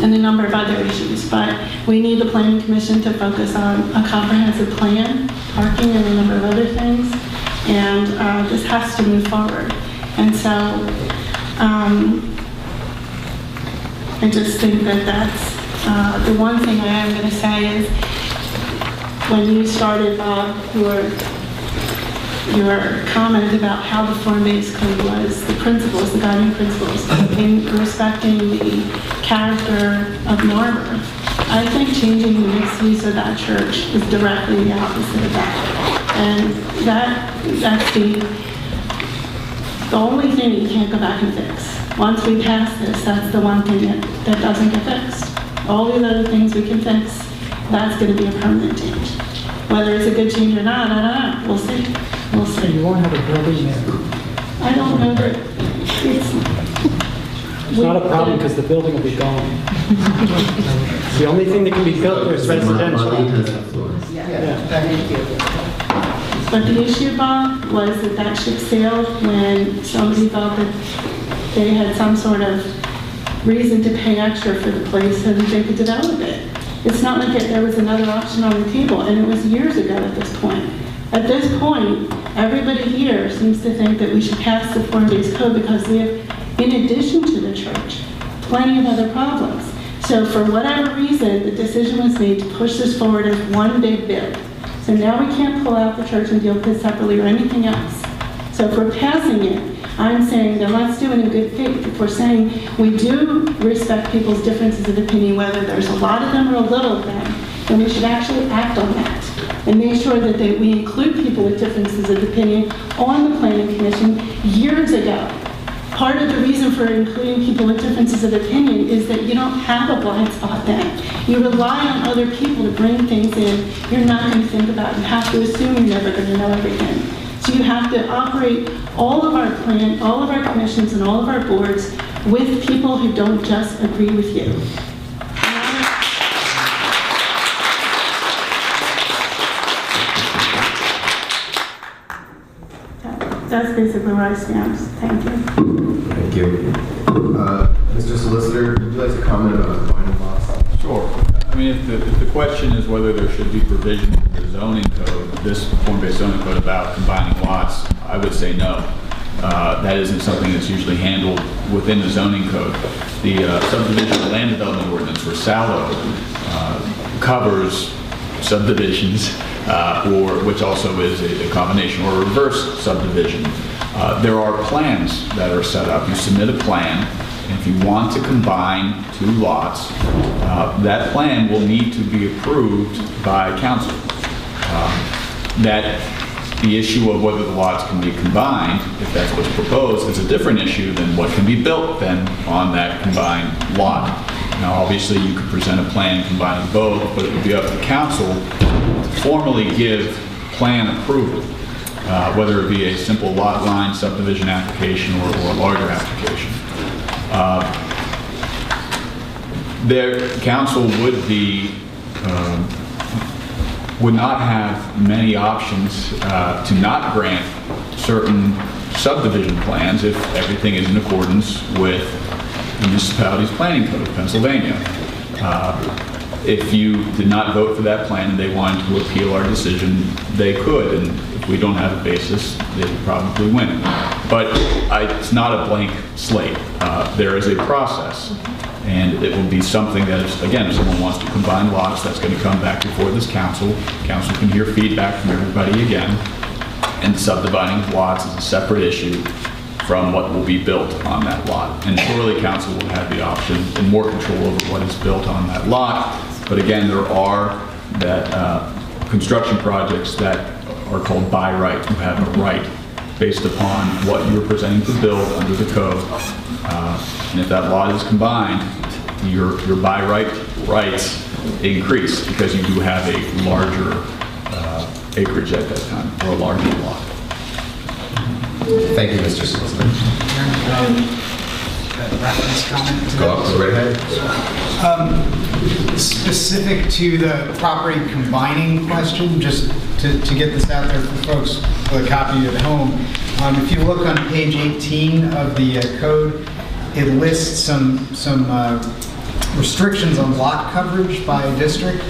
and a number of other issues. But we need the Planning Commission to focus on a comprehensive plan, parking, and a number of other things, and this has to move forward. And so I just think that that's the one thing I am going to say is when you started, Bob, your comment about how the form-based code was, the principles, the guiding principles, in respecting the character of Narberth, I think changing the mixed use of that church is directly the opposite of that. And that's the only thing you can't go back and fix. Once we pass this, that's the one thing that doesn't get fixed. All the other things we can fix, that's going to be a permanent change. Whether it's a good change or not, I don't know. We'll see. We'll see. You won't have a building there. I don't know that It's not a problem because the building will be gone. The only thing that can be built there is residential. But the issue, Bob, was that ship sailed when somebody thought that they had some sort of reason to pay extra for the place so that they could develop it. It's not like there was another option on the table, and it was years ago at this point. At this point, everybody here seems to think that we should pass the form-based code because we have, in addition to the church, plenty of other problems. So for whatever reason, the decision was made to push this forward as one big bid. So now we can't pull out the church and deal with it separately or anything else. So if we're passing it, I'm saying then let's do it in good faith. If we're saying we do respect people's differences of opinion, whether there's a lot of them or a little of them, then we should actually act on that and make sure that we include people with differences of opinion on the Planning Commission years ago. Part of the reason for including people with differences of opinion is that you don't have a blind spot then. You rely on other people to bring things in you're not going to think about. You have to assume you're never going to know everything. So you have to operate all of our all of our commissions and all of our boards with people who don't just agree with you. That's basically where I stand. Thank you. Thank you. Mr. Solicitor, would you like to comment about combining lots? Sure. I mean, if the question is whether there should be provision in the zoning code, this form-based zoning code about combining lots, I would say no. That isn't something that's usually handled within the zoning code. The subdivision and land development ordinance, or SALO, covers subdivisions, which also is a combination or a reverse subdivision. There are plans that are set up. You submit a plan, and if you want to combine two lots, that plan will need to be approved by council. That the issue of whether the lots can be combined, if that's what's proposed, is a different issue than what can be built then on that combined lot. Now, obviously, you could present a plan combining both, but it would be up to council to formally give plan approval, whether it be a simple lot line subdivision application or a larger application. Their council would not have many options to not grant certain subdivision plans if everything is in accordance with the municipality's planning code of Pennsylvania. If you did not vote for that plan and they wanted to appeal our decision, they could, and if we don't have a basis, they would probably win. But it's not a blank slate. There is a process. And it will be something that, again, if someone wants to combine lots, that's going to come back before this council. Council can hear feedback from everybody again. And subdividing lots is a separate issue from what will be built on that lot. And surely council will have the option and more control over what is built on that lot. But again, there are construction projects that are called by right, who have a right based upon what you're presenting to build under the code. And if that lot is combined, your by right rights increase because you do have a larger acreage at that time, or a larger lot. Thank you, Mr. Solicitor. Reference comment? Go up to the right ahead. Specific to the property combining question, just to get this out there for folks with a copy at home, if you look on page 18 of the code, it lists some restrictions on lot coverage by district,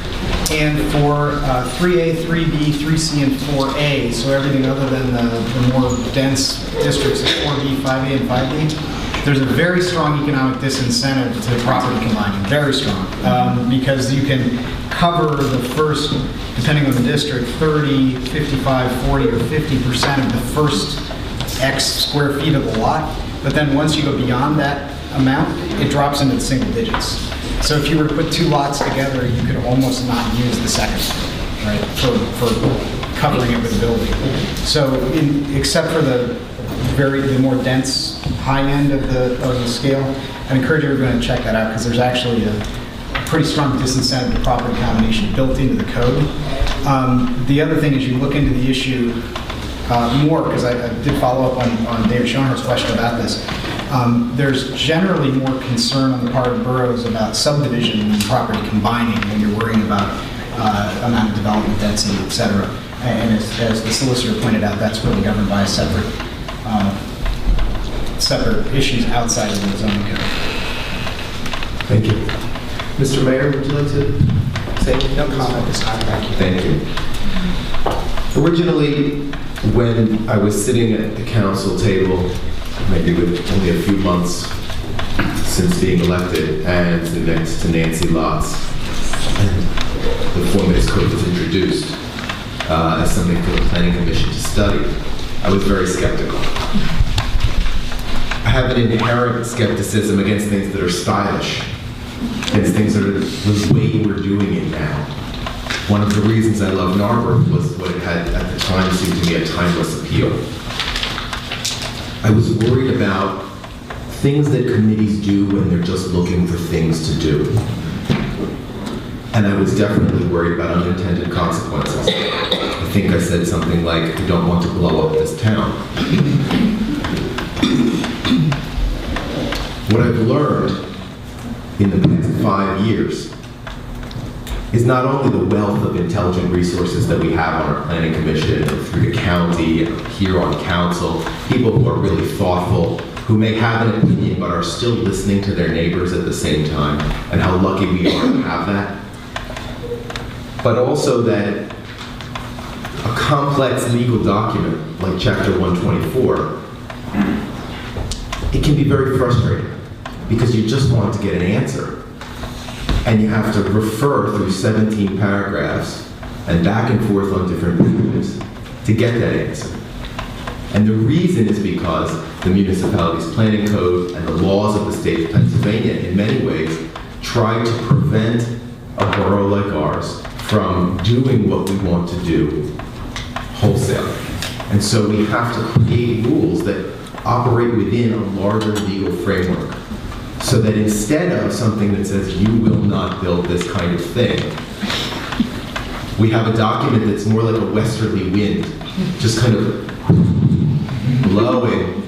and for 3A, 3B, 3C, and 4A, so everything other than the more dense districts, 4B, 5A, and 5B, there's a very strong economic disincentive to property combining, very strong, because you can cover the first, depending on the district, 30, 55, 40, or 50% of the first X square feet of the lot. But then once you go beyond that amount, it drops into the single digits. So if you were to put two lots together, you could almost not use the second one, right, for covering it with building. So except for the more dense high end of the scale, I'd encourage everyone to check that out because there's actually a pretty strong disincentive to property combination built into the code. The other thing is you look into the issue more, because I did follow up on David Schoenhardt's question about this. There's generally more concern on the part of boroughs about subdivision and property combining when you're worrying about amount of development density, et cetera. And as the solicitor pointed out, that's really governed by a separate issues outside of the zoning code. Thank you. Mr. Mayor, would you like to say anything? No comment this time, thank you. Thank you. Originally, when I was sitting at the council table, maybe with only a few months since being elected, and next to Nancy Lotz, the Form-Based Code was introduced as something for the Planning Commission to study, I was very skeptical. I have an inherent skepticism against things that are stylish, against things that are the way we're doing it now. One of the reasons I love Narberth was what it had at the time seemed to me a timeless appeal. I was worried about things that committees do when they're just looking for things to do. And I was definitely worried about unintended consequences. I think I said something like, we don't want to blow up this town. What I've learned in the past 5 years is not only the wealth of intelligent resources that we have on our planning commission, through the county, and here on council, people who are really thoughtful, who may have an opinion but are still listening to their neighbors at the same time, and how lucky we are to have that. But also that a complex legal document like Chapter 124, it can be very frustrating because you just want to get an answer. And you have to refer through 17 paragraphs and back and forth on different pages to get that answer. And the reason is because the municipality's planning code and the laws of the state of Pennsylvania, in many ways, try to prevent a borough like ours from doing what we want to do wholesale. And so we have to create rules that operate within a larger legal framework, so that instead of something that says you will not build this kind of thing, we have a document that's more like a westerly wind, just kind of blowing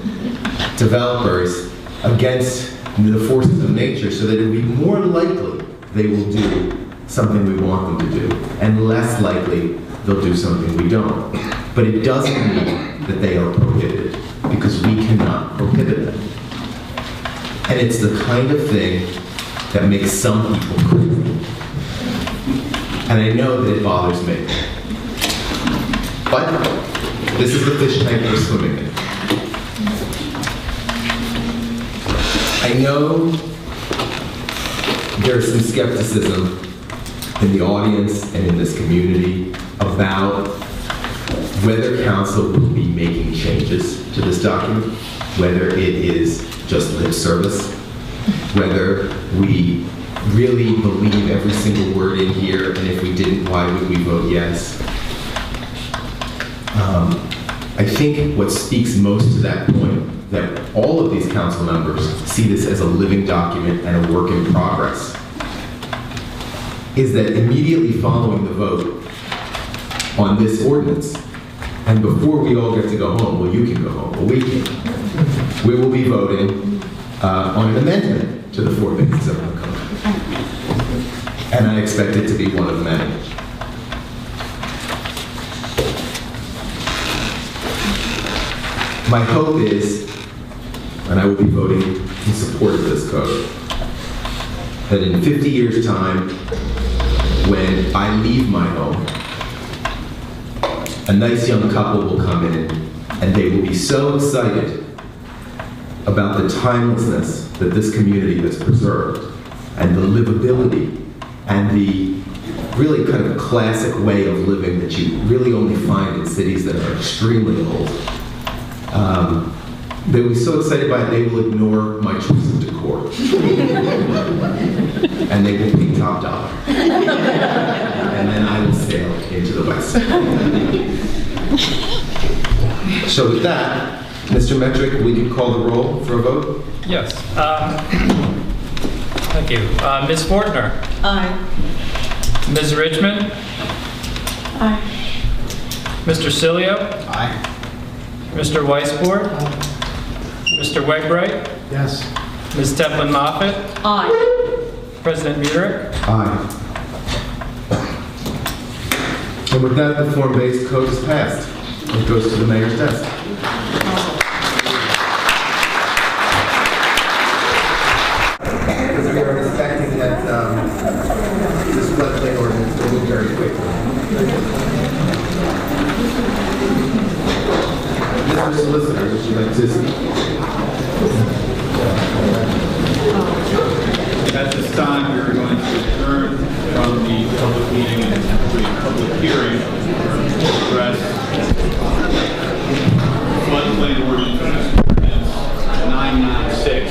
developers against the forces of nature, so that it would be more likely they will do something we want them to do, and less likely they'll do something we don't. But it doesn't mean that they are prohibited, because we cannot prohibit them. And it's the kind of thing that makes some people crazy. And I know that it bothers me. But this is the fish tank we're swimming in. I know there's some skepticism in the audience and in this community about whether council will be making changes to this document, whether it is just lip service, whether we really believe every single word in here, and if we didn't, why would we vote yes? I think what speaks most to that point, that all of these council members see this as a living document and a work in progress, is that immediately following the vote on this ordinance, and before we all get to go home, well, you can go home, well, we can, we will be voting on an amendment to the 4 basics of the code. And I expect it to be one of many. My hope is, and I will be voting in support of this code, that in 50 years' time, when I leave my home, a nice young couple will come in and they will be so excited about the timelessness that this community has preserved, and the livability, and the really kind of classic way of living that you really only find in cities that are extremely old. They will be so excited by it, they will ignore my choice of decor. And they will pay top dollar. And then I will sail into the west. So with that, Mr. Metrick, we can call the roll for a vote? Yes. Thank you. Ms. Fortner? Aye. Ms. Richmond? Aye. Mr. Cilio? Aye. Mr. Weisbord? Mr. Wegbright? Yes. Ms. Teplin Moffett? Aye. President Mutrick? Aye. And with that, the form-based code is passed. It goes to the mayor's desk. Because we are expecting that this floodplain ordinance will move very quickly. Mr. Solicitor, would you like to speak? At this time, we are going to adjourn from the public meeting and the public hearing to address floodplain ordinance 996.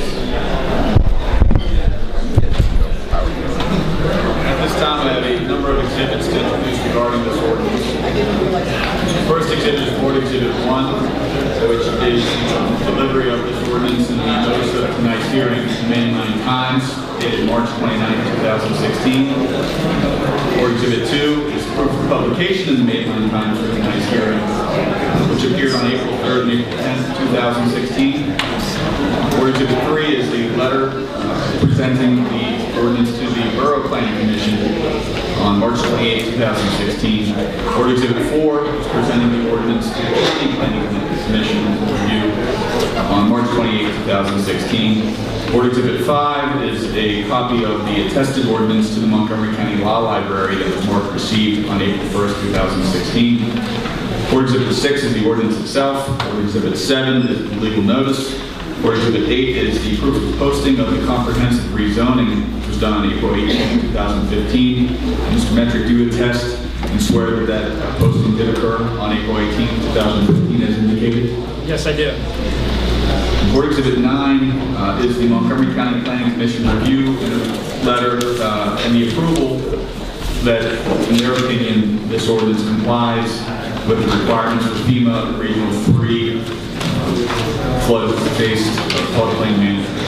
At this time, I have a number of exhibits to introduce regarding this ordinance. The first exhibit is Board Exhibit 1, which is delivery of this ordinance and the notice of tonight's hearing in the mainline Times, dated March 29, 2016. Board Exhibit 2 is proof of publication in the mainline Times for tonight's hearing, which appeared on April 3rd and April 10th, 2016. Board Exhibit 3 is the letter presenting the ordinance to the Borough Planning Commission on March 28, 2016. Board Exhibit 4 is presenting the ordinance to the County Planning Commission review on March 28, 2016. Board Exhibit 5 is a copy of the attested ordinance to the Montgomery County Law Library that was marked received on April 1st, 2016. Board Exhibit 6 is the ordinance itself. Board Exhibit 7 is the legal notice. Board Exhibit 8 is the proof of posting of the comprehensive rezoning, which was done on April 18, 2015. Mr. Metrick, do you attest and swear that that posting did occur on April 18, 2015 as indicated? Yes, I do. Board Exhibit 9 is the Montgomery County Planning Commission review letter and the approval that, in their opinion, this ordinance complies with the requirements for FEMA Regional 3 flood-based floodplain management.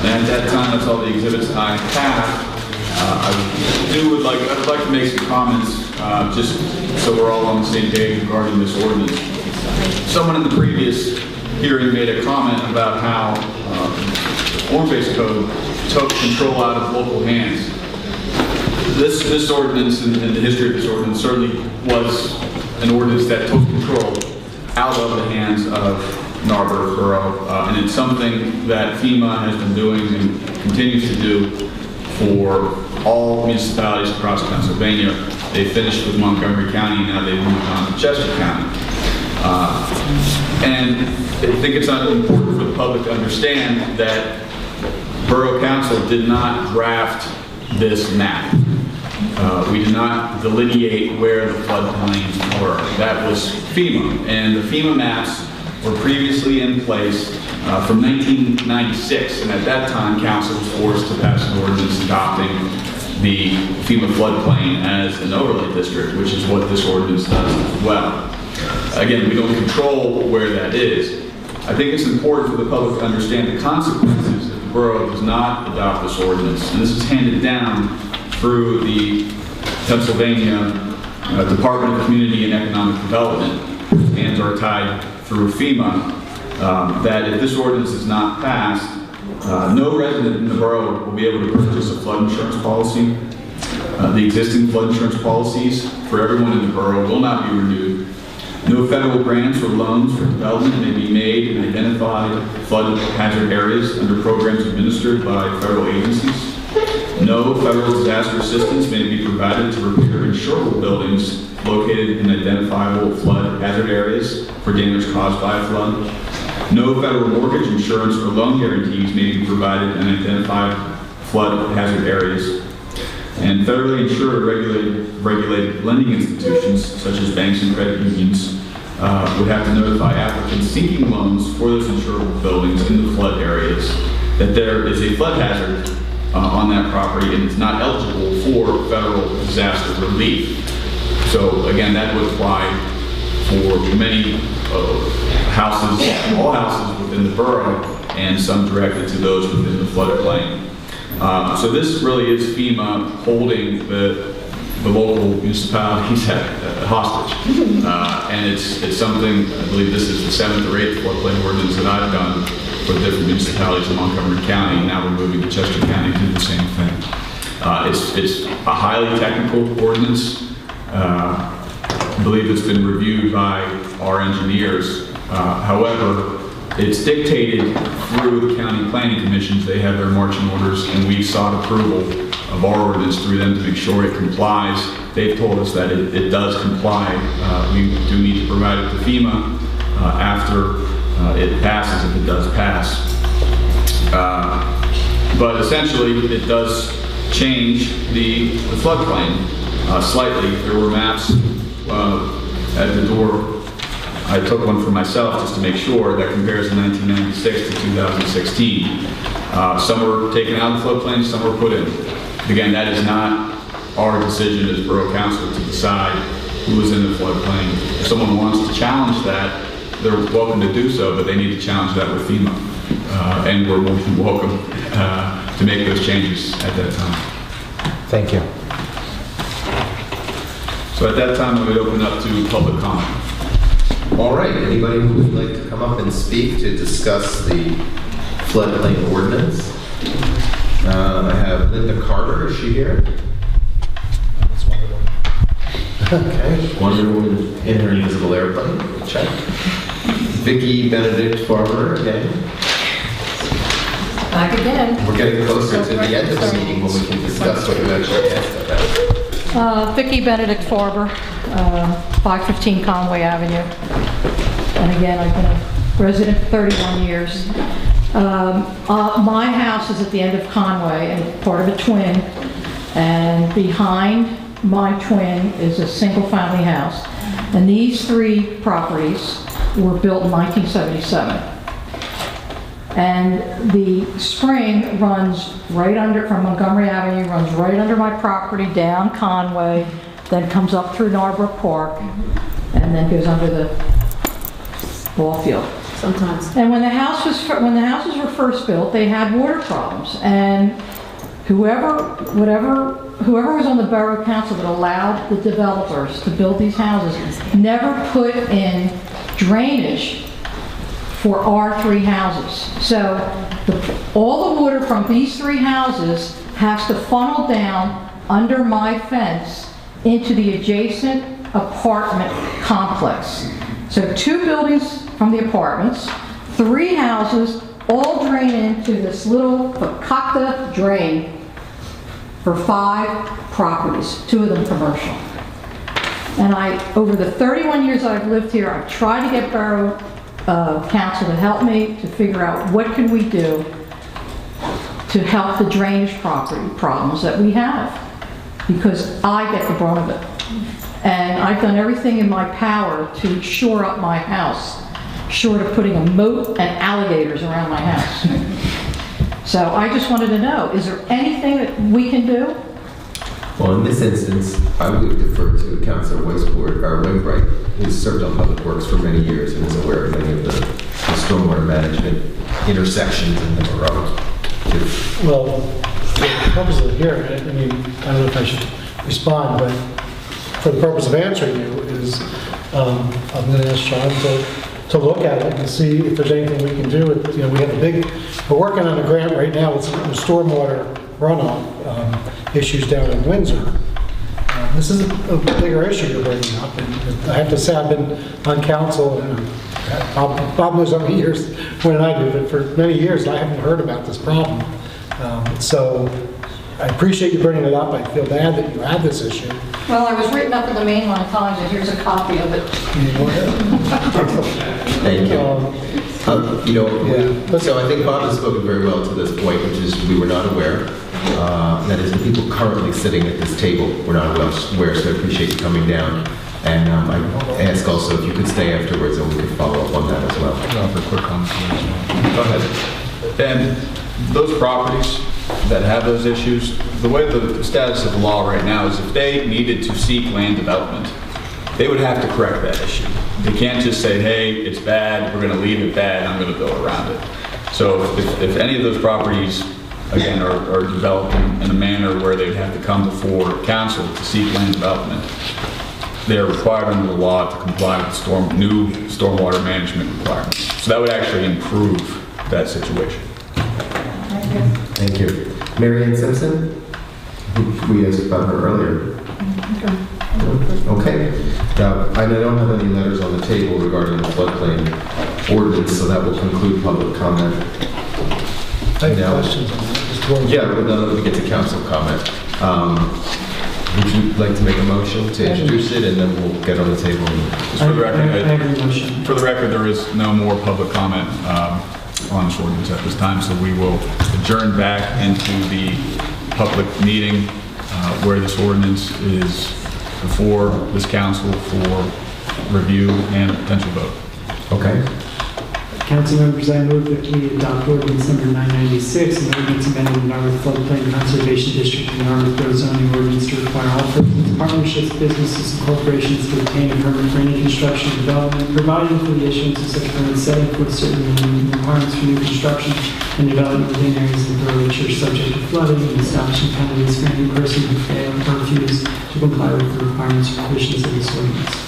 And at that time, that's all the exhibits I have. I'd like to make some comments, just so we're all on the same page regarding this ordinance. Someone in the previous hearing made a comment about how form-based code took control out of local hands. This ordinance and the history of this ordinance certainly was an ordinance that took control out of the hands of Narberth Borough, and it's something that FEMA has been doing and continues to do for all municipalities across Pennsylvania. They finished with Montgomery County, and now they've moved on to Chester County. And I think it's important for the public to understand that Borough Council did not draft this map. We did not delineate where the floodplains were. That was FEMA, and the FEMA maps were previously in place from 1996, and at that time, Council was forced to pass an ordinance adopting the FEMA floodplain as an overlay district, which is what this ordinance does as well. Again, we don't control where that is. I think it's important for the public to understand the consequences if the borough does not adopt this ordinance, and this is handed down through the Pennsylvania Department of Community and Economic Development. Hands are tied through FEMA, that if this ordinance is not passed, no resident in the borough will be able to purchase a flood insurance policy. The existing flood insurance policies for everyone in the borough will not be renewed. No federal grants or loans for development may be made in identified flood hazard areas under programs administered by federal agencies. No federal disaster assistance may be provided to repair insurable buildings located in identifiable flood hazard areas for damage caused by a flood. No federal mortgage insurance or loan guarantees may be provided in identified flood hazard areas. And federally insured regulated lending institutions, such as banks and credit unions, would have to notify applicants seeking loans for those insurable buildings in the flood areas that there is a flood hazard on that property and it's not eligible for federal disaster relief. So again, that would apply for many houses, all houses within the borough, and some directed to those within the floodplain. So this really is FEMA holding the local municipalities hostage. And it's something, I believe this is the 7th or 8th floodplain ordinance that I've done for different municipalities in Montgomery County. Now we're moving to Chester County to do the same thing. It's a highly technical ordinance. I believe it's been reviewed by our engineers. However, it's dictated through the county planning commissions. They have their marching orders, and we sought approval of our ordinance through them to make sure it complies. They've told us that it does comply. We do need to provide it to FEMA after it passes, if it does pass. But essentially, it does change the floodplain slightly. There were maps at the door. I took one for myself just to make sure that compares 1996 to 2016. Some were taken out of the floodplain, some were put in. Again, that is not our decision as Borough Council to decide who is in the floodplain. If someone wants to challenge that, they're welcome to do so, but they need to challenge that with FEMA. And we're more than welcome to make those changes at that time. Thank you. So at that time, I would open up to public comment. All right, anybody who would like to come up and speak to discuss the floodplain ordinance? I have Linda Carter, is she here? That's Wonder Woman. Okay, Wonder Woman in her invisible airplane, check. Vicki Benedict Farmer again. Back again. We're getting closer to the end of the meeting when we can discuss what you actually asked about. Vicki Benedict Farber, 515 Conway Avenue. And again, I've been a resident for 31 years. My house is at the end of Conway and it's part of a twin. And behind my twin is a single family house. And these three properties were built in 1977. And the spring runs right under, from Montgomery Avenue, runs right under my property, down Conway, then comes up through Narberth Park, and then goes under the ball field. Sometimes. And when the houses were first built, they had water problems, and whoever was on the borough council that allowed the developers to build these houses never put in drainage for our 3 houses. So all the water from these 3 houses has to funnel down under my fence into the adjacent apartment complex. So 2 buildings from the apartments, 3 houses, all drain into this little fakakta drain for 5 properties, 2 of them commercial. And over the 31 years I've lived here, I've tried to get borough council to help me to figure out what can we do to help the drainage problems that we have, because I get the brunt of it. And I've done everything in my power to shore up my house, short of putting a moat and alligators around my house. So I just wanted to know, is there anything that we can do? Well, in this instance, I would defer to Councilor Wainwright, who's served on Public Works for many years and is aware of many of the stormwater management intersections in the borough. Well, for the purpose of the hearing, I mean, I don't know if I should respond, but for the purpose of answering you is, I'm going to ask Sean to look at it and see if there's anything we can do. We have we're working on a grant right now with stormwater runoff issues down in Windsor. This is a bigger issue you're bringing up, and I have to say I've been on council, and Bob knows how many years when I do, but for many years I haven't heard about this problem. So I appreciate you bringing it up. I feel bad that you had this issue. Well, I was written up in the mainline Times, and here's a copy of it. Thank you. So I think Bob has spoken very well to this point, which is we were not aware. That is, the people currently sitting at this table were not aware, so I appreciate you coming down. And I ask also if you could stay afterwards and we could follow up on that as well. For a quick comment. Go ahead. And those properties that have those issues, the way the status of the law right now is if they needed to seek land development, they would have to correct that issue. They can't just say, hey, it's bad, we're going to leave it bad, I'm going to build around it. So if any of those properties, again, are developed in a manner where they'd have to come before council to seek land development, they are required under the law to comply with new stormwater management requirements. So that would actually improve that situation. Thank you. Mary Ann Simpson? We asked about her earlier. Okay. I don't have any letters on the table regarding the floodplain ordinance, so that will conclude public comment. I have questions on that. Yeah, but now that we get to council comment. Would you like to make a motion to introduce it, and then we'll get on the table? Just for the record, there is no more public comment on this ordinance at this time, so we will adjourn back into the public meeting where this ordinance is before this council for review and potential vote. Okay. Council members, I move that we adopt ordinance number 996, an ordinance amending the Narberth Floodplain Conservation District and Narberth Borough zoning ordinance to require all persons, partnerships, businesses, and corporations to obtain a permit for any construction or development, providing for the issuance of such permits, setting forth certain minimum requirements for new construction and development within areas of the borough which are subject to flooding, and establishing penalties for any person who fails or refuses to comply with the requirements or provisions of this ordinance.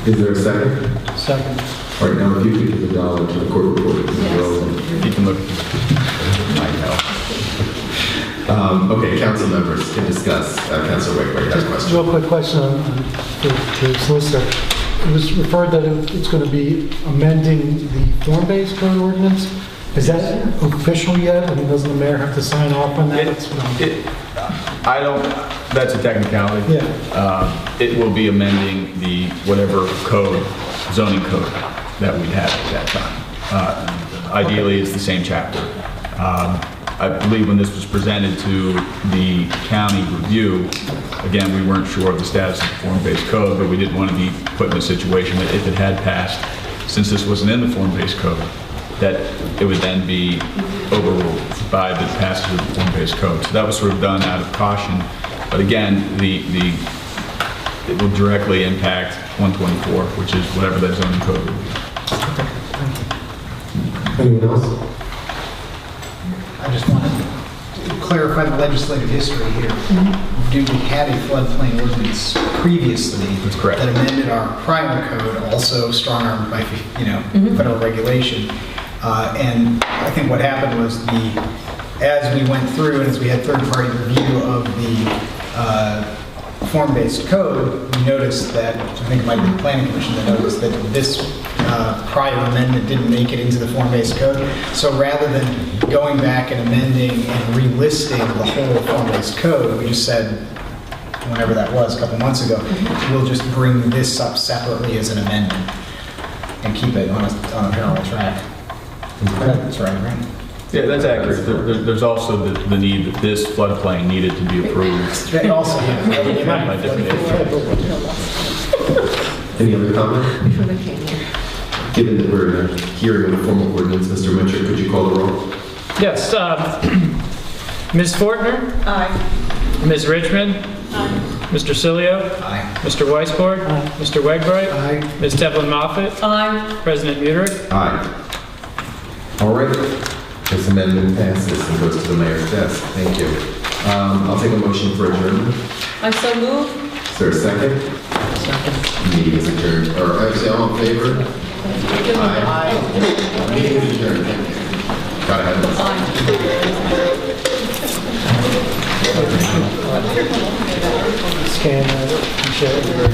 Is there a second? Second. All right, now if you could give $1 to the court reporter. You can look. Okay, council members can discuss. Councilor Wainwright, you have a question. Real quick question to the solicitor. It was referred that it's going to be amending the form-based code ordinance. Is that official yet? I mean, doesn't the mayor have to sign off on that? That's a technicality. Yeah. It will be amending the whatever code, zoning code that we had at that time. Ideally, it's the same chapter. I believe when this was presented to the county review, again, we weren't sure of the status of the form-based code, but we didn't want to be put in a situation that if it had passed, since this wasn't in the form-based code, that it would then be overruled by the passage of the form-based code. So that was sort of done out of caution. But again, it will directly impact 124, which is whatever that zoning code will be. Anyone else? I just want to clarify the legislative history here. We had a floodplain ordinance previously that amended our prior code, also strong-armed by federal regulation. And I think what happened was as we went through and as we had third-party review of the form-based code, we noticed that, I think it might be the Planning Commission that noticed that this prior amendment didn't make it into the form-based code. So rather than going back and amending and relisting the whole form-based code, we just said, whenever that was, a couple months ago, we'll just bring this up separately as an amendment and keep it on a parallel track. That's right? Yeah, that's accurate. There's also the need that this floodplain needed to be approved. That also by definition. Any other comment? Given that we're hearing a formal ordinance, Mr. Mitchell, could you call the roll? Yes. Ms. Fortner? Aye. Ms. Richmond? Aye. Mr. Cilio? Aye. Mr. Weisbord? Aye. Mr. Wegbright? Aye. Ms. Devlin Moffett? Aye. President Mutrick? Aye. All right. This amendment passes and goes to the mayor's desk. Thank you. I'll take a motion for adjournment. I so move. Is there a second? Second. Meeting is adjourned. Or actually, all in favor? Aye. Meeting is adjourned. Gotta have this. Scan, share.